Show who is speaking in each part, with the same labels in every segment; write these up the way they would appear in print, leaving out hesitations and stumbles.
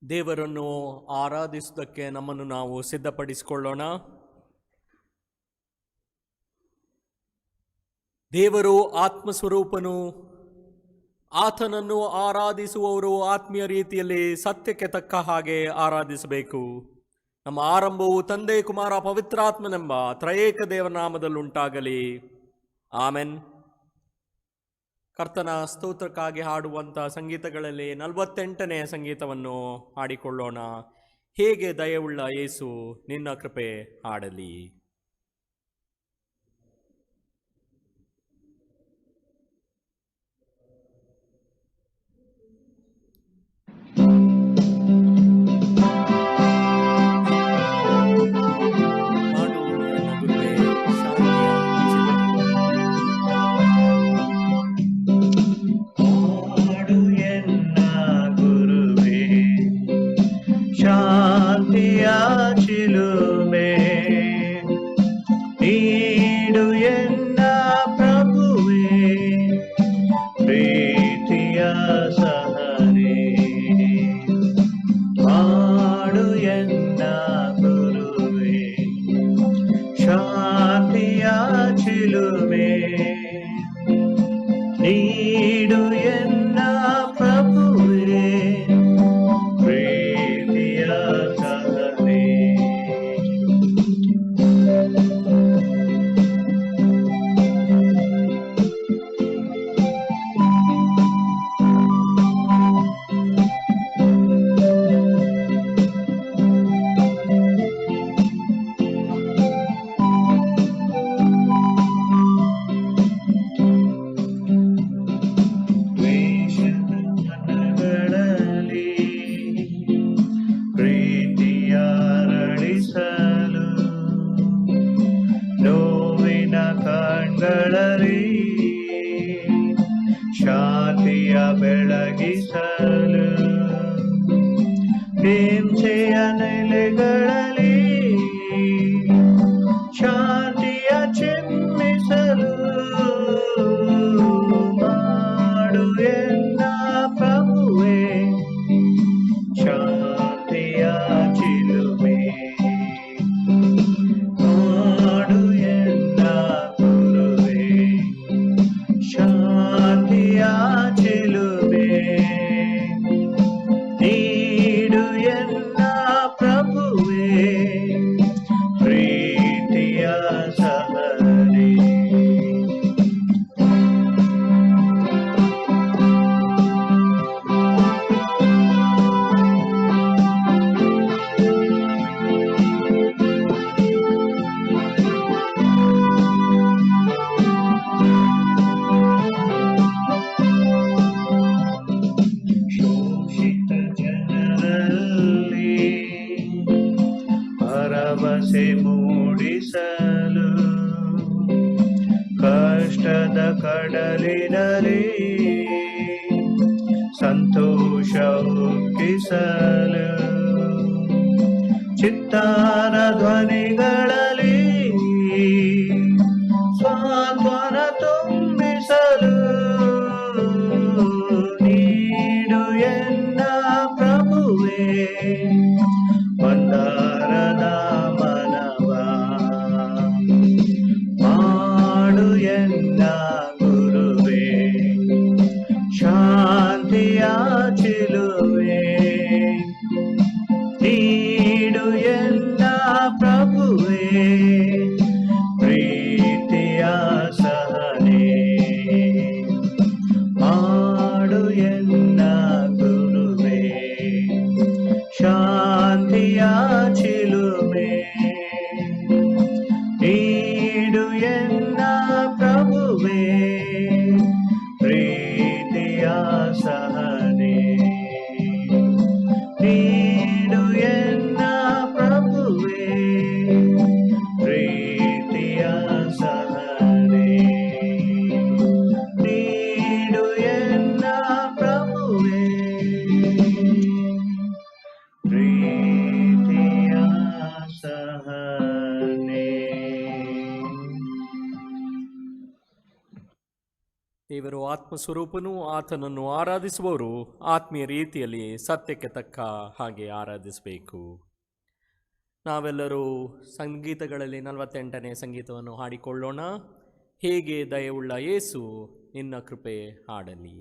Speaker 1: ದೇವರನ್ನು ಆರಾಧಿಸುವುದಕ್ಕೆ ನಮ್ಮನ್ನು ನಾವು ಸಿದ್ಧಪಡಿಸಿಕೊಳ್ಳೋಣ. ದೇವರು ಆತ್ಮಸ್ವರೂಪನು. ಆತನನ್ನು ಆರಾಧಿಸುವವರು ಆತ್ಮೀಯ ರೀತಿಯಲ್ಲಿ ಸತ್ಯಕ್ಕೆ ತಕ್ಕ ಹಾಗೆ ಆರಾಧಿಸಬೇಕು. ನಮ್ಮ ಆರಂಭವು ತಂದೆ, ಕುಮಾರ, ಪವಿತ್ರಾತ್ಮನೆಂಬ ತ್ರಯೇಕ ದೇವರ ನಾಮದಲ್ಲುಂಟಾಗಲಿ. ಆಮೆನ್. ಕರ್ತನ ಸ್ತೋತ್ರಕ್ಕಾಗಿ ಹಾಡುವಂಥ ಸಂಗೀತಗಳಲ್ಲಿ 48ನೇ ಸಂಗೀತವನ್ನು ಹಾಡಿಕೊಳ್ಳೋಣ. ಹೇಗೆ ದಯವುಳ್ಳ ಯೇಸು ನಿನ್ನ ಕೃಪೆ ಹಾಡಲಿ.
Speaker 2: ಕಷ್ಟದ ಕಡಲಿನಲ್ಲಿ ಸಂತೋಷ ಒಪ್ಪಿಸಲು ಚಿತ್ತಾರ ಧ್ವನಿಗಳಲ್ಲಿ ಸಾಂತ್ವನ ತುಂಬಿಸಲು ನೀಡು ಎನ್ನ ಪ್ರಭುವೇ ಮಂದಾರದ ಮನವ ಮಾಡು ಎನ್ನ ಗುರುವೇ ಶಾಂತಿಯ ಚಿಲುವೆ ನೀಡು ಎನ್ನ ಪ್ರಭುವೇ ಪ್ರೀತಿಯ ಸಹನೆ ಮಾಡು ಎನ್ನ ಗುರುವೇ ಶಾಂತಿಯ ಚಿಲುವೆ ನೀಡು ಎನ್ನ ಪ್ರಭುವೇ
Speaker 1: ದೇವರು ಆತ್ಮಸ್ವರೂಪನೂ ಆತನನ್ನು ಆರಾಧಿಸುವವರು ಆತ್ಮೀಯ ರೀತಿಯಲ್ಲಿ ಸತ್ಯಕ್ಕೆ ತಕ್ಕ ಹಾಗೆ ಆರಾಧಿಸಬೇಕು. ನಾವೆಲ್ಲರೂ ಸಂಗೀತಗಳಲ್ಲಿ 48ನೇ ಸಂಗೀತವನ್ನು ಹಾಡಿಕೊಳ್ಳೋಣ. ಹೇಗೆ ದಯವುಳ್ಳ ಯೇಸು ನಿನ್ನ ಕೃಪೆ ಹಾಡಲಿ.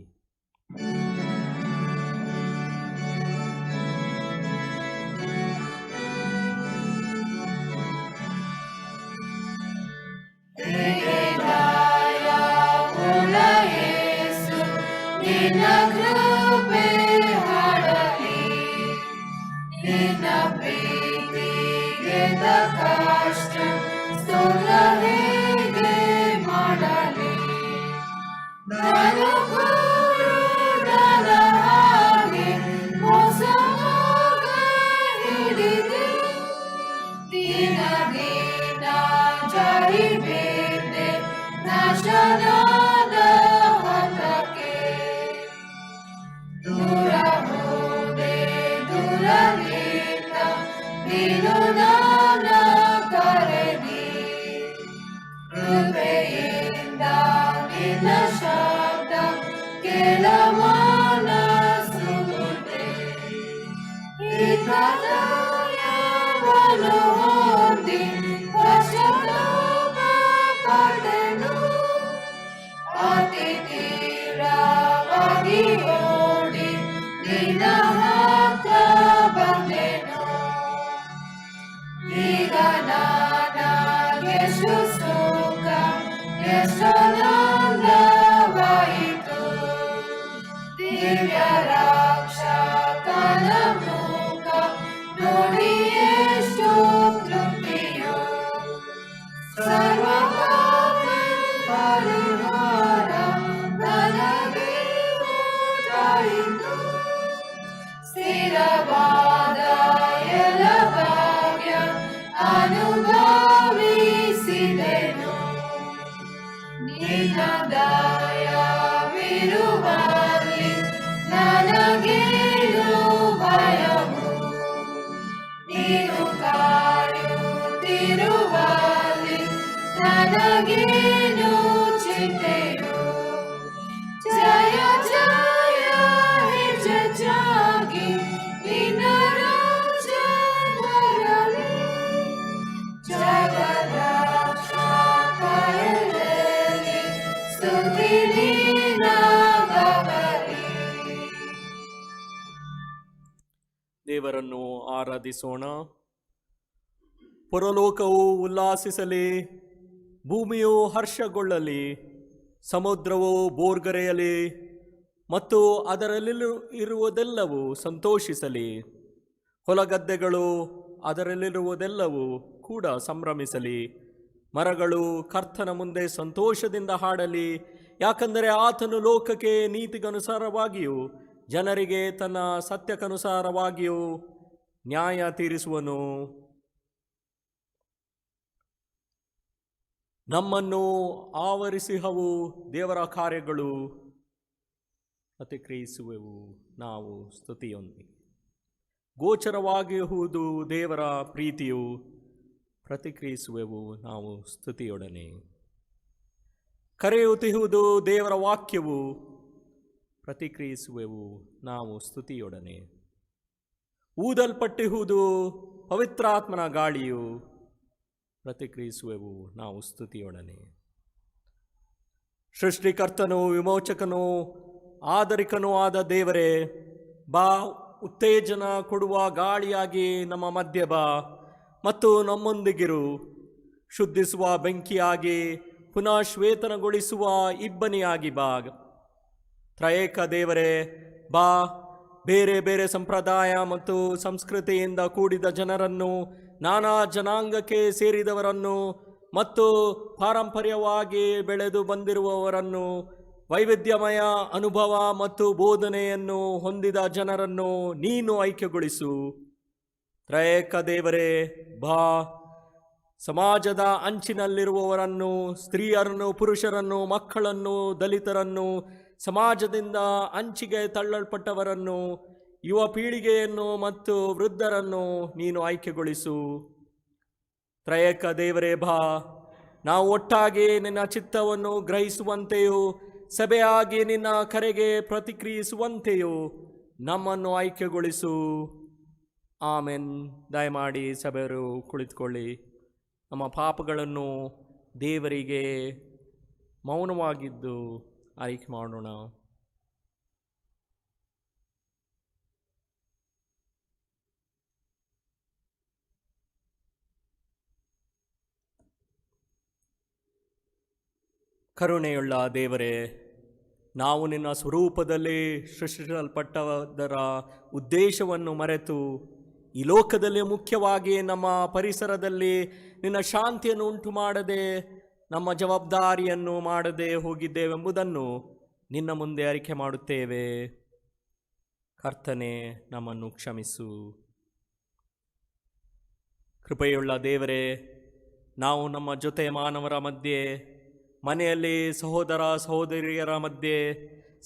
Speaker 1: ದೇವರನ್ನು ಆರಾಧಿಸೋಣ. ಪರಲೋಕವು ಉಲ್ಲಾಸಿಸಲಿ, ಭೂಮಿಯು ಹರ್ಷಗೊಳ್ಳಲಿ, ಸಮುದ್ರವು ಬೋರ್ಗರೆಯಲಿ ಮತ್ತು ಅದರಲ್ಲಿರುವುದೆಲ್ಲವೂ ಸಂತೋಷಿಸಲಿ. ಹೊಲಗದ್ದೆಗಳು ಅದರಲ್ಲಿರುವುದೆಲ್ಲವೂ ಕೂಡ ಸಂಭ್ರಮಿಸಲಿ. ಮರಗಳು ಕರ್ತನ ಮುಂದೆ ಸಂತೋಷದಿಂದ ಹಾಡಲಿ, ಯಾಕಂದರೆ ಆತನು ಲೋಕಕ್ಕೆ ನೀತಿಗನುಸಾರವಾಗಿಯೂ ಜನರಿಗೆ ತನ್ನ ಸತ್ಯಕ್ಕನುಸಾರವಾಗಿಯೂ ನ್ಯಾಯ ತೀರಿಸುವನು. ನಮ್ಮನ್ನು ಆವರಿಸಿಹವು ದೇವರ ಕಾರ್ಯಗಳು, ಪ್ರತಿಕ್ರಿಯಿಸುವೆವು ನಾವು ಸ್ತುತಿಯೊಂದಿಗೆ. ಗೋಚರವಾಗಿರುವುದು ದೇವರ ಪ್ರೀತಿಯು, ಪ್ರತಿಕ್ರಿಯಿಸುವೆವು ನಾವು ಸ್ತುತಿಯೊಡನೆ. ಕರೆಯುತ್ತಿರುವುದು ದೇವರ ವಾಕ್ಯವು, ಪ್ರತಿಕ್ರಿಯಿಸುವೆವು ನಾವು ಸ್ತುತಿಯೊಡನೆ. ಊದಲ್ಪಟ್ಟಿರುವುದು ಪವಿತ್ರಾತ್ಮನ ಗಾಳಿಯು, ಪ್ರತಿಕ್ರಿಯಿಸುವೆವು ನಾವು ಸ್ತುತಿಯೊಡನೆ. ಸೃಷ್ಟಿಕರ್ತನೂ ವಿಮೋಚಕನೂ ಆದರಿಕನೂ ಆದ ದೇವರೇ, ಬಾ, ಉತ್ತೇಜನ ಕೊಡುವ ಗಾಳಿಯಾಗಿ ನಮ್ಮ ಮಧ್ಯೆ ಬಾ ಮತ್ತು ನಮ್ಮೊಂದಿಗಿರು. ಶುದ್ಧಿಸುವ ಬೆಂಕಿಯಾಗಿ ಪುನಃ ಶ್ವೇತನಗೊಳಿಸುವ ಇಬ್ಬನಿಯಾಗಿ ಬಾ. ತ್ರಯೇಕ ದೇವರೇ, ಬಾ, ಬೇರೆ ಬೇರೆ ಸಂಪ್ರದಾಯ ಮತ್ತು ಸಂಸ್ಕೃತಿಯಿಂದ ಕೂಡಿದ ಜನರನ್ನು, ನಾನಾ ಜನಾಂಗಕ್ಕೆ ಸೇರಿದವರನ್ನು ಮತ್ತು ಪಾರಂಪರ್ಯವಾಗಿ ಬೆಳೆದು ಬಂದಿರುವವರನ್ನು, ವೈವಿಧ್ಯಮಯ ಅನುಭವ ಮತ್ತು ಬೋಧನೆಯನ್ನು ಹೊಂದಿದ ಜನರನ್ನು ನೀನು ಆಯ್ಕೆಗೊಳಿಸು. ತ್ರಯೇಕ ದೇವರೇ, ಬಾ, ಸಮಾಜದ ಅಂಚಿನಲ್ಲಿರುವವರನ್ನು, ಸ್ತ್ರೀಯರನ್ನು, ಪುರುಷರನ್ನು, ಮಕ್ಕಳನ್ನು, ದಲಿತರನ್ನು, ಸಮಾಜದಿಂದ ಅಂಚಿಗೆ ತಳ್ಳಲ್ಪಟ್ಟವರನ್ನು, ಯುವ ಪೀಳಿಗೆಯನ್ನು ಮತ್ತು ವೃದ್ಧರನ್ನು ನೀನು ಆಯ್ಕೆಗೊಳಿಸು. ತ್ರಯೇಕ ದೇವರೇ, ಬಾ, ನಾವು ಒಟ್ಟಾಗಿ ನಿನ್ನ ಚಿತ್ತವನ್ನು ಗ್ರಹಿಸುವಂತೆಯೂ ಸಭೆಯಾಗಿ ನಿನ್ನ ಕರೆಗೆ ಪ್ರತಿಕ್ರಿಯಿಸುವಂತೆಯೂ ನಮ್ಮನ್ನು ಆಯ್ಕೆಗೊಳಿಸು. ಆಮೆನ್. ದಯಮಾಡಿ ಸಭೆಯರು ಕುಳಿತುಕೊಳ್ಳಿ. ನಮ್ಮ ಪಾಪಗಳನ್ನು ದೇವರಿಗೆ ಮೌನವಾಗಿದ್ದು ಆಯ್ಕೆ ಮಾಡೋಣ. ಕರುಣೆಯುಳ್ಳ ದೇವರೇ, ನಾವು ನಿನ್ನ ಸ್ವರೂಪದಲ್ಲಿ ಸೃಷ್ಟಿಸಲ್ಪಟ್ಟದರ ಉದ್ದೇಶವನ್ನು ಮರೆತು ಈ ಲೋಕದಲ್ಲಿ, ಮುಖ್ಯವಾಗಿ ನಮ್ಮ ಪರಿಸರದಲ್ಲಿ ನಿನ್ನ ಶಾಂತಿಯನ್ನು ಉಂಟು ಮಾಡದೆ ನಮ್ಮ ಜವಾಬ್ದಾರಿಯನ್ನು ಮಾಡದೆ ಹೋಗಿದ್ದೇವೆಂಬುದನ್ನು ನಿನ್ನ ಮುಂದೆ ಅರಿಕೆ ಮಾಡುತ್ತೇವೆ. ಕರ್ತನೆ, ನಮ್ಮನ್ನು ಕ್ಷಮಿಸು. ಕೃಪೆಯುಳ್ಳ ದೇವರೇ, ನಾವು ನಮ್ಮ ಜೊತೆ ಮಾನವರ ಮಧ್ಯೆ, ಮನೆಯಲ್ಲಿ ಸಹೋದರ ಸಹೋದರಿಯರ ಮಧ್ಯೆ,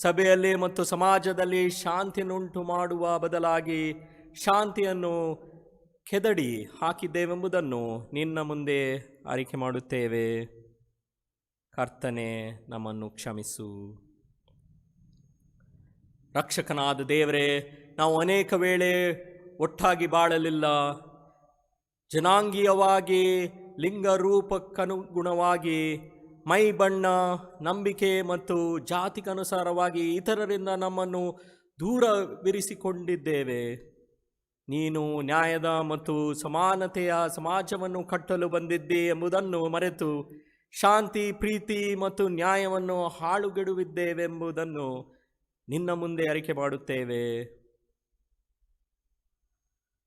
Speaker 1: ಸಭೆಯಲ್ಲಿ ಮತ್ತು ಸಮಾಜದಲ್ಲಿ ಶಾಂತಿಯನ್ನುಂಟು ಮಾಡುವ ಬದಲಾಗಿ ಶಾಂತಿಯನ್ನು ಕೆದಡಿ ಹಾಕಿದ್ದೇವೆಂಬುದನ್ನು ನಿನ್ನ ಮುಂದೆ ಅರಿಕೆ ಮಾಡುತ್ತೇವೆ. ಕರ್ತನೆ, ನಮ್ಮನ್ನು ಕ್ಷಮಿಸು. ರಕ್ಷಕನಾದ ದೇವರೇ, ನಾವು ಅನೇಕ ವೇಳೆ ಒಟ್ಟಾಗಿ ಬಾಳಲಿಲ್ಲ. ಜನಾಂಗೀಯವಾಗಿ, ಲಿಂಗರೂಪಕ್ಕನುಗುಣವಾಗಿ, ಮೈ ಬಣ್ಣ, ನಂಬಿಕೆ ಮತ್ತು ಜಾತಿಗನುಸಾರವಾಗಿ ಇತರರಿಂದ ನಮ್ಮನ್ನು ದೂರವಿರಿಸಿಕೊಂಡಿದ್ದೇವೆ. ನೀನು ನ್ಯಾಯದ ಮತ್ತು ಸಮಾನತೆಯ ಸಮಾಜವನ್ನು ಕಟ್ಟಲು ಬಂದಿದ್ದೆ ಎಂಬುದನ್ನು ಮರೆತು ಶಾಂತಿ, ಪ್ರೀತಿ ಮತ್ತು ನ್ಯಾಯವನ್ನು ಹಾಳುಗೆಡುವಿದ್ದೇವೆಂಬುದನ್ನು ನಿನ್ನ ಮುಂದೆ ಅರಿಕೆ ಮಾಡುತ್ತೇವೆ.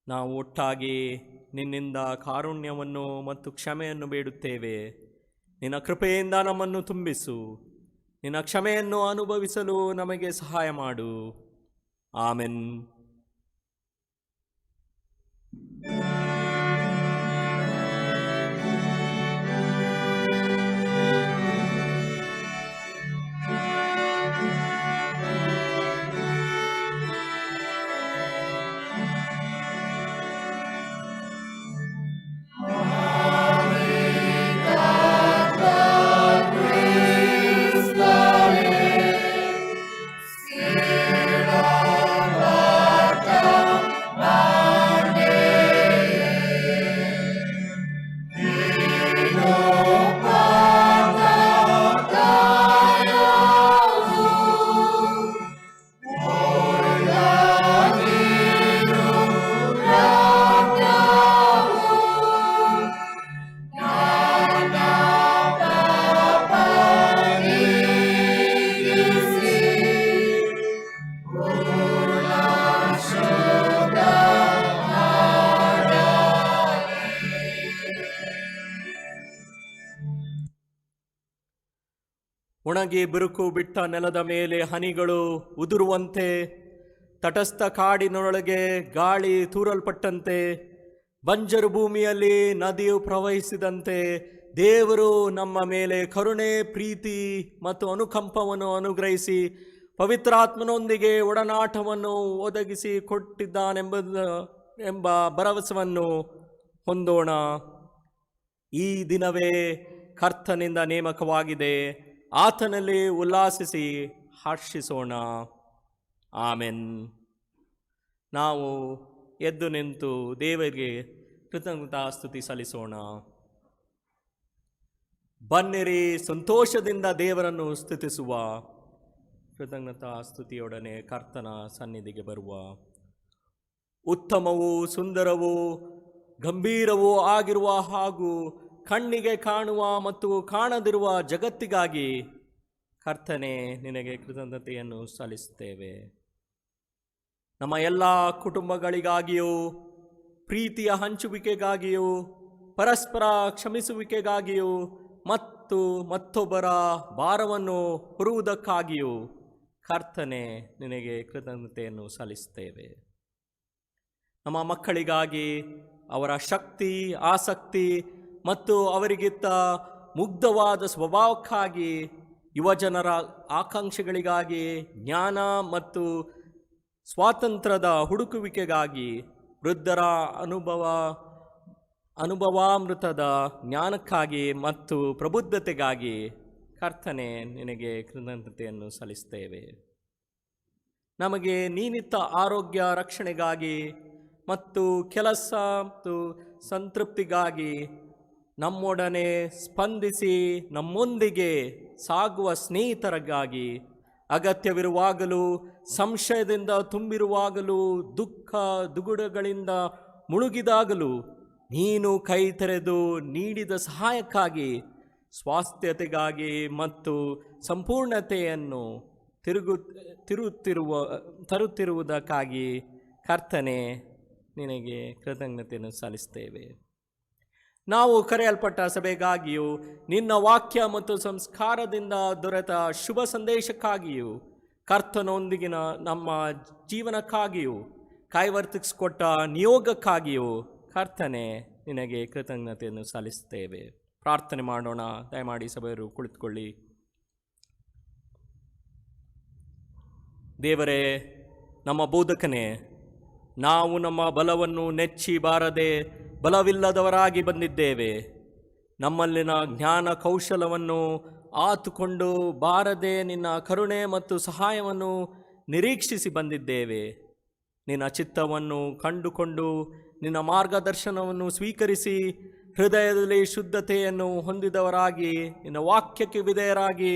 Speaker 1: ನಾವು ಒಟ್ಟಾಗಿ ನಿನ್ನಿಂದ ಕಾರುಣ್ಯವನ್ನು ಮತ್ತು ಕ್ಷಮೆಯನ್ನು ಬೇಡುತ್ತೇವೆ. ನಿನ್ನ ಕೃಪೆಯಿಂದ ನಮ್ಮನ್ನು ತುಂಬಿಸು. ನಿನ್ನ ಕ್ಷಮೆಯನ್ನು ಅನುಭವಿಸಲು ನಮಗೆ ಸಹಾಯ ಮಾಡು. ಆಮೆನ್. ಒಣಗಿ ಬಿರುಕು ಬಿಟ್ಟ ನೆಲದ ಮೇಲೆ ಹನಿಗಳು ಉದುರುವಂತೆ, ತಟಸ್ಥ ಕಾಡಿನೊಳಗೆ ಗಾಳಿ ತೂರಲ್ಪಟ್ಟಂತೆ, ಬಂಜರು ಭೂಮಿಯಲ್ಲಿ ನದಿಯು ಪ್ರವಹಿಸಿದಂತೆ ದೇವರು ನಮ್ಮ ಮೇಲೆ ಕರುಣೆ, ಪ್ರೀತಿ ಮತ್ತು ಅನುಕಂಪವನ್ನು ಅನುಗ್ರಹಿಸಿ ಪವಿತ್ರಾತ್ಮನೊಂದಿಗೆ ಒಡನಾಟವನ್ನು ಒದಗಿಸಿ ಕೊಟ್ಟಿದ್ದಾನೆಂಬ ಭರವಸೆಯನ್ನು ಹೊಂದೋಣ. ಈ ದಿನವೇ ಕರ್ತನಿಂದ ನೇಮಕವಾಗಿದೆ. ಆತನಲ್ಲಿ ಉಲ್ಲಾಸಿಸಿ ಹರ್ಷಿಸೋಣ. ಆಮೆನ್. ನಾವು ಎದ್ದು ನಿಂತು ದೇವರಿಗೆ ಕೃತಜ್ಞತಾ ಸ್ತುತಿ ಸಲ್ಲಿಸೋಣ. ಬನ್ನಿರಿ, ಸಂತೋಷದಿಂದ ದೇವರನ್ನು ಸ್ತುತಿಸುವ. ಕೃತಜ್ಞತಾ ಸ್ತುತಿಯೊಡನೆ ಕರ್ತನ ಸನ್ನಿಧಿಗೆ ಬರುವ. ಉತ್ತಮವೂ ಸುಂದರವೂ ಗಂಭೀರವೂ ಆಗಿರುವ ಹಾಗೂ ಕಣ್ಣಿಗೆ ಕಾಣುವ ಮತ್ತು ಕಾಣದಿರುವ ಜಗತ್ತಿಗಾಗಿ ಕರ್ತನೆ, ನಿನಗೆ ಕೃತಜ್ಞತೆಯನ್ನು ಸಲ್ಲಿಸುತ್ತೇವೆ. ನಮ್ಮ ಎಲ್ಲ ಕುಟುಂಬಗಳಿಗಾಗಿಯೂ, ಪ್ರೀತಿಯ ಹಂಚುವಿಕೆಗಾಗಿಯೂ, ಪರಸ್ಪರ ಕ್ಷಮಿಸುವಿಕೆಗಾಗಿಯೂ ಮತ್ತು ಮತ್ತೊಬ್ಬರ ಭಾರವನ್ನು ಹೊರುವುದಕ್ಕಾಗಿಯೂ ಕರ್ತನೆ, ನಿನಗೆ ಕೃತಜ್ಞತೆಯನ್ನು ಸಲ್ಲಿಸುತ್ತೇವೆ. ನಮ್ಮ ಮಕ್ಕಳಿಗಾಗಿ, ಅವರ ಶಕ್ತಿ, ಆಸಕ್ತಿ ಮತ್ತು ಅವರಿಗಿತ್ತ ಮುಗ್ಧವಾದ ಸ್ವಭಾವಕ್ಕಾಗಿ, ಯುವಜನರ ಆಕಾಂಕ್ಷೆಗಳಿಗಾಗಿ, ಜ್ಞಾನ ಮತ್ತು ಸ್ವಾತಂತ್ರ್ಯದ ಹುಡುಕುವಿಕೆಗಾಗಿ, ವೃದ್ಧರ ಅನುಭವಾಮೃತದ ಜ್ಞಾನಕ್ಕಾಗಿ ಮತ್ತು ಪ್ರಬುದ್ಧತೆಗಾಗಿ ಕರ್ತನೆ, ನಿನಗೆ ಕೃತಜ್ಞತೆಯನ್ನು ಸಲ್ಲಿಸ್ತೇವೆ. ನಮಗೆ ನೀನಿತ್ತ ಆರೋಗ್ಯ ರಕ್ಷಣೆಗಾಗಿ ಮತ್ತು ಕೆಲಸ ಮತ್ತು ಸಂತೃಪ್ತಿಗಾಗಿ ನಮ್ಮೊಡನೆ ಸ್ಪಂದಿಸಿ ನಮ್ಮೊಂದಿಗೆ ಸಾಗುವ ಸ್ನೇಹಿತರಿಗಾಗಿ, ಅಗತ್ಯವಿರುವಾಗಲೂ ಸಂಶಯದಿಂದ ತುಂಬಿರುವಾಗಲೂ ದುಃಖ ದುಗುಡಗಳಿಂದ ಮುಳುಗಿದಾಗಲೂ ನೀನು ಕೈ ತೆರೆದು ನೀಡಿದ ಸಹಾಯಕ್ಕಾಗಿ, ಸ್ವಾಸ್ಥ್ಯತೆಗಾಗಿ ಮತ್ತು ಸಂಪೂರ್ಣತೆಯನ್ನು ತರುತ್ತಿರುವುದಕ್ಕಾಗಿ ಕರ್ತನೆ, ನಿನಗೆ ಕೃತಜ್ಞತೆಯನ್ನು ಸಲ್ಲಿಸ್ತೇವೆ. ನಾವು ಕರೆಯಲ್ಪಟ್ಟ ಸಭೆಗಾಗಿಯೂ ನಿನ್ನ ವಾಕ್ಯ ಮತ್ತು ಸಂಸ್ಕಾರದಿಂದ ದೊರೆತ ಶುಭ ಸಂದೇಶಕ್ಕಾಗಿಯೂ ಕರ್ತನೊಂದಿಗಿನ ನಮ್ಮ ಜೀವನಕ್ಕಾಗಿಯೂ ಕೈವರ್ತಿಸಿಕೊಟ್ಟ ನಿಯೋಗಕ್ಕಾಗಿಯೂ ಕರ್ತನೆ, ನಿನಗೆ ಕೃತಜ್ಞತೆಯನ್ನು ಸಲ್ಲಿಸ್ತೇವೆ. ಪ್ರಾರ್ಥನೆ ಮಾಡೋಣ. ದಯಮಾಡಿ ಸಭೆಯವರು ಕುಳಿತುಕೊಳ್ಳಿ. ದೇವರೇ, ನಮ್ಮ ಬೋಧಕನೇ, ನಾವು ನಮ್ಮ ಬಲವನ್ನು ನೆಚ್ಚಿ ಬಾರದೆ ಬಲವಿಲ್ಲದವರಾಗಿ ಬಂದಿದ್ದೇವೆ. ನಮ್ಮಲ್ಲಿನ ಜ್ಞಾನ ಕೌಶಲವನ್ನು ಆತುಕೊಂಡು ಬಾರದೆ ನಿನ್ನ ಕರುಣೆ ಮತ್ತು ಸಹಾಯವನ್ನು ನಿರೀಕ್ಷಿಸಿ ಬಂದಿದ್ದೇವೆ. ನಿನ್ನ ಚಿತ್ತವನ್ನು ಕಂಡುಕೊಂಡು ನಿನ್ನ ಮಾರ್ಗದರ್ಶನವನ್ನು ಸ್ವೀಕರಿಸಿ ಹೃದಯದಲ್ಲಿ ಶುದ್ಧತೆಯನ್ನು ಹೊಂದಿದವರಾಗಿ, ನಿನ್ನ ವಾಕ್ಯಕ್ಕೆ ವಿಧೇಯರಾಗಿ,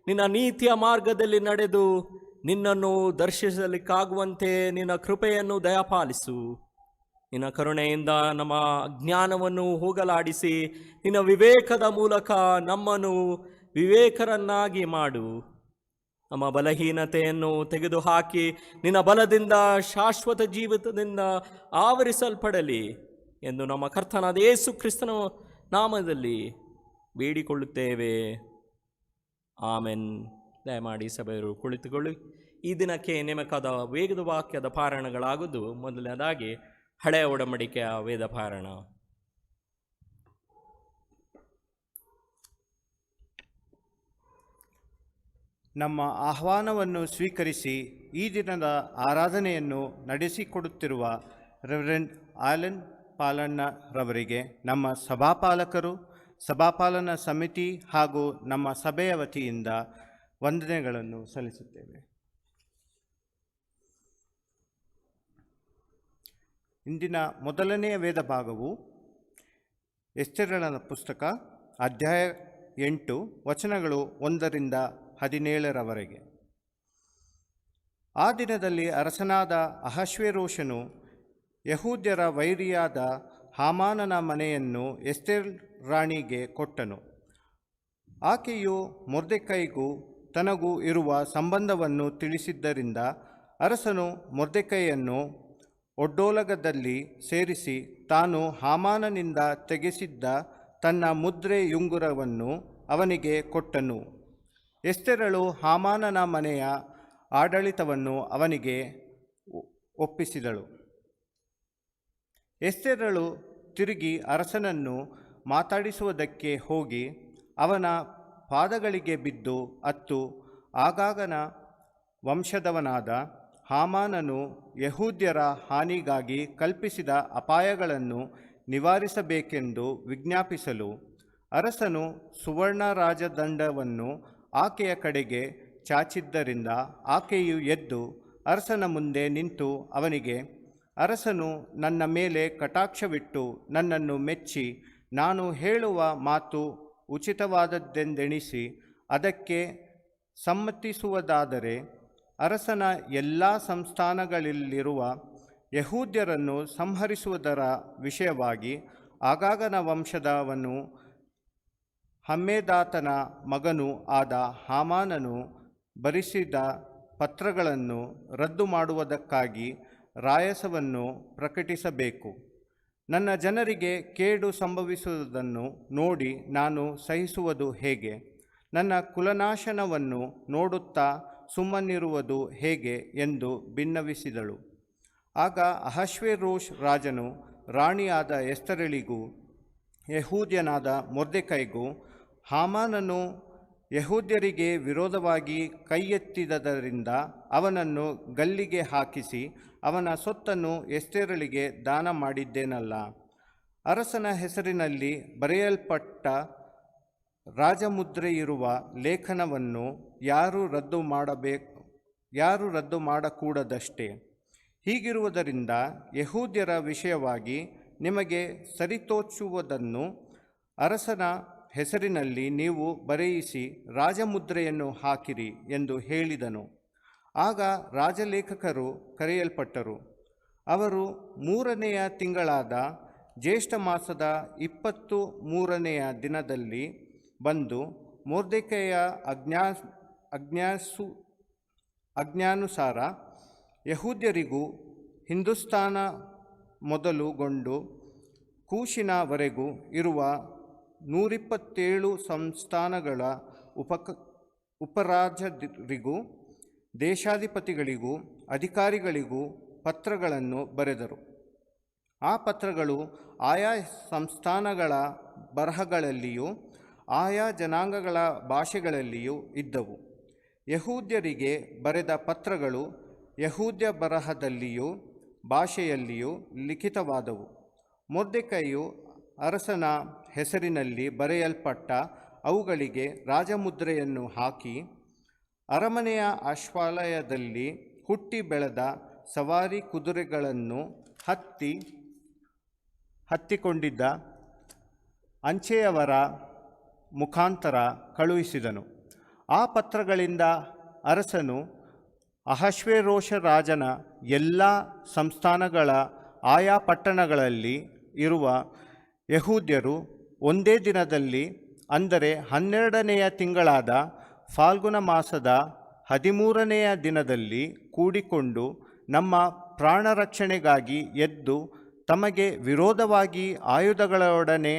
Speaker 1: ನಿನ್ನ ನೀತಿಯ ಮಾರ್ಗದಲ್ಲಿ ನಡೆದು ನಿನ್ನನ್ನು ದರ್ಶಿಸಲಿಕ್ಕಾಗುವಂತೆ ನಿನ್ನ ಕೃಪೆಯನ್ನು ದಯಪಾಲಿಸು. ನಿನ್ನ ಕರುಣೆಯಿಂದ ನಮ್ಮ ಜ್ಞಾನವನ್ನು ಹೋಗಲಾಡಿಸಿ ನಿನ್ನ ವಿವೇಕದ ಮೂಲಕ ನಮ್ಮನ್ನು ವಿವೇಕರನ್ನಾಗಿ ಮಾಡು. ನಮ್ಮ ಬಲಹೀನತೆಯನ್ನು ತೆಗೆದುಹಾಕಿ ನಿನ್ನ ಬಲದಿಂದ ಶಾಶ್ವತ ಜೀವಿತದಿಂದ ಆವರಿಸಲ್ಪಡಲಿ ಎಂದು ನಮ್ಮ ಕರ್ತನಾದ ಯೇಸು ಕ್ರಿಸ್ತನ ನಾಮದಲ್ಲಿ ಬೇಡಿಕೊಳ್ಳುತ್ತೇವೆ. ಆಮೆನ್. ದಯಮಾಡಿ ಸಭೆಯರು ಕುಳಿತುಕೊಳ್ಳಿ. ಈ ದಿನಕ್ಕೆ ನೇಮಕಾದ ವೇದ ವಾಕ್ಯದ ಪಾರಾಯಣಗಳಾಗುವುದು ಮೊದಲನೇದಾಗಿ ಹಳೆಯ ಒಡಂಬಡಿಕೆಯ ವೇದ ಪಾರಾಯಣ.
Speaker 3: ನಮ್ಮ ಆಹ್ವಾನವನ್ನು ಸ್ವೀಕರಿಸಿ ಈ ದಿನದ ಆರಾಧನೆಯನ್ನು ನಡೆಸಿಕೊಡುತ್ತಿರುವ ರೆವರೆಂಡ್ ಆಲನ್ ಪಾಲಣ್ಣರವರಿಗೆ ನಮ್ಮ ಸಭಾಪಾಲಕರು, ಸಭಾಪಾಲನಾ ಸಮಿತಿ ಹಾಗೂ ನಮ್ಮ ಸಭೆಯ ವತಿಯಿಂದ ವಂದನೆಗಳನ್ನು ಸಲ್ಲಿಸುತ್ತೇವೆ. ಇಂದಿನ ಮೊದಲನೆಯ ವೇದ ಭಾಗವು ಎಸ್ತೇರನ ಪುಸ್ತಕ ಅಧ್ಯಾಯ 8 ವಚನಗಳು 1ರಿಂದ 17ರವರೆಗೆ. ಆ ದಿನದಲ್ಲಿ ಅರಸನಾದ ಅಹಷ್ವೇರೋಷನು ಯಹೂದ್ಯರ ವೈರಿಯಾದ ಹಾಮಾನನ ಮನೆಯನ್ನು ಎಸ್ತೇರ್ ರಾಣಿಗೆ ಕೊಟ್ಟನು. ಆಕೆಯು ಮೊರ್ದೆಕೈಗೂ ತನಗೂ ಇರುವ ಸಂಬಂಧವನ್ನು ತಿಳಿಸಿದ್ದರಿಂದ ಅರಸನು ಮೊರ್ದೆಕೈಯನ್ನು ಒಡ್ಡೋಲಗದಲ್ಲಿ ಸೇರಿಸಿ ತಾನು ಹಾಮಾನನಿಂದ ತೆಗೆಸಿದ್ದ ತನ್ನ ಮುದ್ರೆಯುಂಗುರವನ್ನು ಅವನಿಗೆ ಕೊಟ್ಟನು. ಎಸ್ತೇರಳು ಹಾಮಾನನ ಮನೆಯ ಆಡಳಿತವನ್ನು ಅವನಿಗೆ ಒಪ್ಪಿಸಿದಳು. ಎಸ್ತೇರಳು ತಿರುಗಿ ಅರಸನನ್ನು ಮಾತಾಡಿಸುವುದಕ್ಕೆ ಹೋಗಿ ಅವನ ಪಾದಗಳಿಗೆ ಬಿದ್ದು ಅತ್ತು, ಆಗಾಗನ ವಂಶದವನಾದ ಹಾಮಾನನು ಯಹೂದ್ಯರ ಹಾನಿಗಾಗಿ ಕಲ್ಪಿಸಿದ ಅಪಾಯಗಳನ್ನು ನಿವಾರಿಸಬೇಕೆಂದು ವಿಜ್ಞಾಪಿಸಲು ಅರಸನು ಸುವರ್ಣ ರಾಜದಂಡವನ್ನು ಆಕೆಯ ಕಡೆಗೆ ಚಾಚಿದ್ದರಿಂದ ಆಕೆಯು ಎದ್ದು ಅರಸನ ಮುಂದೆ ನಿಂತು ಅವನಿಗೆ, ಅರಸನು ನನ್ನ ಮೇಲೆ ಕಟಾಕ್ಷವಿಟ್ಟು ನನ್ನನ್ನು ಮೆಚ್ಚಿ ನಾನು ಹೇಳುವ ಮಾತು ಉಚಿತವಾದದ್ದೆಂದೆಣಿಸಿ ಅದಕ್ಕೆ ಸಮ್ಮತಿಸುವುದಾದರೆ ಅರಸನ ಎಲ್ಲ ಸಂಸ್ಥಾನಗಳಲ್ಲಿರುವ ಯಹೂದ್ಯರನ್ನು ಸಂಹರಿಸುವುದರ ವಿಷಯವಾಗಿ ಆಗಾಗನ ವಂಶದವನು ಹಮ್ಮೆದಾತನ ಮಗನೂ ಆದ ಹಾಮಾನನು ಬರೆಸಿದ ಪತ್ರಗಳನ್ನು ರದ್ದು ಮಾಡುವುದಕ್ಕಾಗಿ ರಾಯಸವನ್ನು ಪ್ರಕಟಿಸಬೇಕು. ನನ್ನ ಜನರಿಗೆ ಕೇಡು ಸಂಭವಿಸುವುದನ್ನು ನೋಡಿ ನಾನು ಸಹಿಸುವುದು ಹೇಗೆ? ನನ್ನ ಕುಲನಾಶನವನ್ನು ನೋಡುತ್ತಾ ಸುಮ್ಮನಿರುವುದು ಹೇಗೆ ಎಂದು ಬಿನ್ನವಿಸಿದಳು. ಆಗ ಅಹಷ್ವೇರೋಷ್ ರಾಜನು ರಾಣಿಯಾದ ಎಸ್ತೇರಳಿಗೂ ಯಹೂದ್ಯನಾದ ಮೊರ್ದೆಕೈಗೂ, ಹಾಮಾನನು ಯಹೂದ್ಯರಿಗೆ ವಿರೋಧವಾಗಿ ಕೈಯೆತ್ತಿದ್ದರಿಂದ ಅವನನ್ನು ಗಲ್ಲಿಗೆ ಹಾಕಿಸಿ ಅವನ ಸೊತ್ತನ್ನು ಎಸ್ತೇರಳಿಗೆ ದಾನ ಮಾಡಿದ್ದೇನಲ್ಲ. ಅರಸನ ಹೆಸರಿನಲ್ಲಿ ಬರೆಯಲ್ಪಟ್ಟ ರಾಜಮುದ್ರೆಯಿರುವ ಲೇಖನವನ್ನು ಯಾರು ರದ್ದು ಮಾಡಕೂಡದಷ್ಟೇ. ಹೀಗಿರುವುದರಿಂದ ಯಹೂದ್ಯರ ವಿಷಯವಾಗಿ ನಿಮಗೆ ಸರಿತೋಚುವುದನ್ನು ಅರಸನ ಹೆಸರಿನಲ್ಲಿ ನೀವು ಬರೆಯಿಸಿ ರಾಜಮುದ್ರೆಯನ್ನು ಹಾಕಿರಿ ಎಂದು ಹೇಳಿದನು. ಆಗ ರಾಜಲೇಖಕರು ಕರೆಯಲ್ಪಟ್ಟರು. ಅವರು 3ನೆಯ ತಿಂಗಳಾದ ಜ್ಯೇಷ್ಠ ಮಾಸದ 23ನೆಯ ದಿನದಲ್ಲಿ ಬಂದು ಮೊರ್ದೆಕೈಯ ಆಜ್ಞಾನುಸಾರ ಯಹೂದ್ಯರಿಗೂ ಹಿಂದುಸ್ತಾನ ಮೊದಲುಗೊಂಡು ಕೂಶಿನವರೆಗೂ ಇರುವ 127 ಸಂಸ್ಥಾನಗಳ ಉಪರಾಜರಿಗೂ ದೇಶಾಧಿಪತಿಗಳಿಗೂ ಅಧಿಕಾರಿಗಳಿಗೂ ಪತ್ರಗಳನ್ನು ಬರೆದರು. ಆ ಪತ್ರಗಳು ಆಯಾ ಸಂಸ್ಥಾನಗಳ ಬರಹಗಳಲ್ಲಿಯೂ ಆಯಾ ಜನಾಂಗಗಳ ಭಾಷೆಗಳಲ್ಲಿಯೂ ಇದ್ದವು. ಯಹೂದ್ಯರಿಗೆ ಬರೆದ ಪತ್ರಗಳು ಯಹೂದ್ಯ ಬರಹದಲ್ಲಿಯೂ ಭಾಷೆಯಲ್ಲಿಯೂ ಲಿಖಿತವಾದವು. ಮೊರ್ದೆಕೈಯು ಅರಸನ ಹೆಸರಿನಲ್ಲಿ ಬರೆಯಲ್ಪಟ್ಟ ಅವುಗಳಿಗೆ ರಾಜಮುದ್ರೆಯನ್ನು ಹಾಕಿ ಅರಮನೆಯ ಅಶ್ವಾಲಯದಲ್ಲಿ ಹುಟ್ಟಿ ಬೆಳೆದ ಸವಾರಿ ಕುದುರೆಗಳನ್ನು ಹತ್ತಿಕೊಂಡಿದ್ದ ಅಂಚೆಯವರ ಮುಖಾಂತರ ಕಳುಹಿಸಿದನು. ಆ ಪತ್ರಗಳಿಂದ ಅರಸನು ಅಹಷ್ವೇರೋಷ ರಾಜನ ಎಲ್ಲ ಸಂಸ್ಥಾನಗಳ ಆಯಾ ಪಟ್ಟಣಗಳಲ್ಲಿ ಇರುವ ಯಹೂದ್ಯರು ಒಂದೇ ದಿನದಲ್ಲಿ, ಅಂದರೆ 12ನೆಯ ತಿಂಗಳಾದ ಫಾಲ್ಗುಣ ಮಾಸದ 13ನೆಯ ದಿನದಲ್ಲಿ ಕೂಡಿಕೊಂಡು ನಮ್ಮ ಪ್ರಾಣರಕ್ಷಣೆಗಾಗಿ ಎದ್ದು ತಮಗೆ ವಿರೋಧವಾಗಿ ಆಯುಧಗಳೊಡನೆ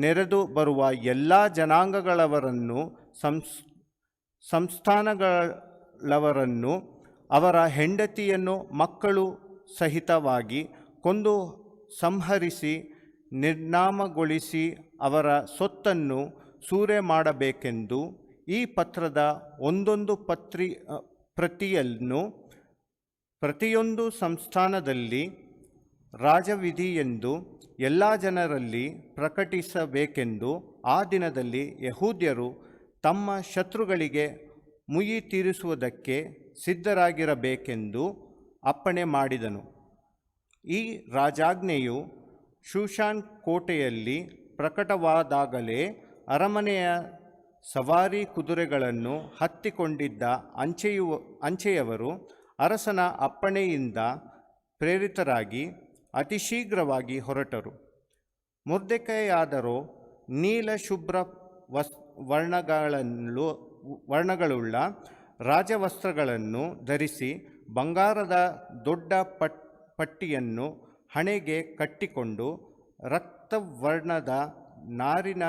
Speaker 3: ನೆರೆದು ಬರುವ ಎಲ್ಲ ಜನಾಂಗಗಳವರನ್ನು ಸಂಸ್ಥಾನಗಳವರನ್ನು ಅವರ ಹೆಂಡತಿಯನ್ನು ಮಕ್ಕಳು ಸಹಿತವಾಗಿ ಕೊಂದು ಸಂಹರಿಸಿ ನಿರ್ನಾಮಗೊಳಿಸಿ ಅವರ ಸೊತ್ತನ್ನು ಸೂರೆ ಮಾಡಬೇಕೆಂದು ಈ ಪತ್ರದ ಒಂದೊಂದು ಪ್ರತಿಯನ್ನು ಪ್ರತಿಯೊಂದು ಸಂಸ್ಥಾನದಲ್ಲಿ ರಾಜವಿಧಿಯೆಂದು ಎಲ್ಲ ಜನರಲ್ಲಿ ಪ್ರಕಟಿಸಬೇಕೆಂದು ಆ ದಿನದಲ್ಲಿ ಯಹೂದ್ಯರು ತಮ್ಮ ಶತ್ರುಗಳಿಗೆ ಮುಯ್ಯಿ ತೀರಿಸುವುದಕ್ಕೆ ಸಿದ್ಧರಾಗಿರಬೇಕೆಂದು ಅಪ್ಪಣೆ ಮಾಡಿದನು. ಈ ರಾಜಾಜ್ಞೆಯು ಶೂಷಾನ್ ಕೋಟೆಯಲ್ಲಿ ಪ್ರಕಟವಾದಾಗಲೇ ಅರಮನೆಯ ಸವಾರಿ ಕುದುರೆಗಳನ್ನು ಹತ್ತಿಕೊಂಡಿದ್ದ ಅಂಚೆಯವರು ಅರಸನ ಅಪ್ಪಣೆಯಿಂದ ಪ್ರೇರಿತರಾಗಿ ಅತಿ ಶೀಘ್ರವಾಗಿ ಹೊರಟರು. ಮೊರ್ದೆಕೈಯಾದರೋ ನೀಲ ಶುಭ್ರ ವರ್ಣಗಳುಳ್ಳ ರಾಜವಸ್ತ್ರಗಳನ್ನು ಧರಿಸಿ ಬಂಗಾರದ ದೊಡ್ಡ ಪಟ್ಟಿಯನ್ನು ಹಣೆಗೆ ಕಟ್ಟಿಕೊಂಡು ರಕ್ತವರ್ಣದ ನಾರಿನ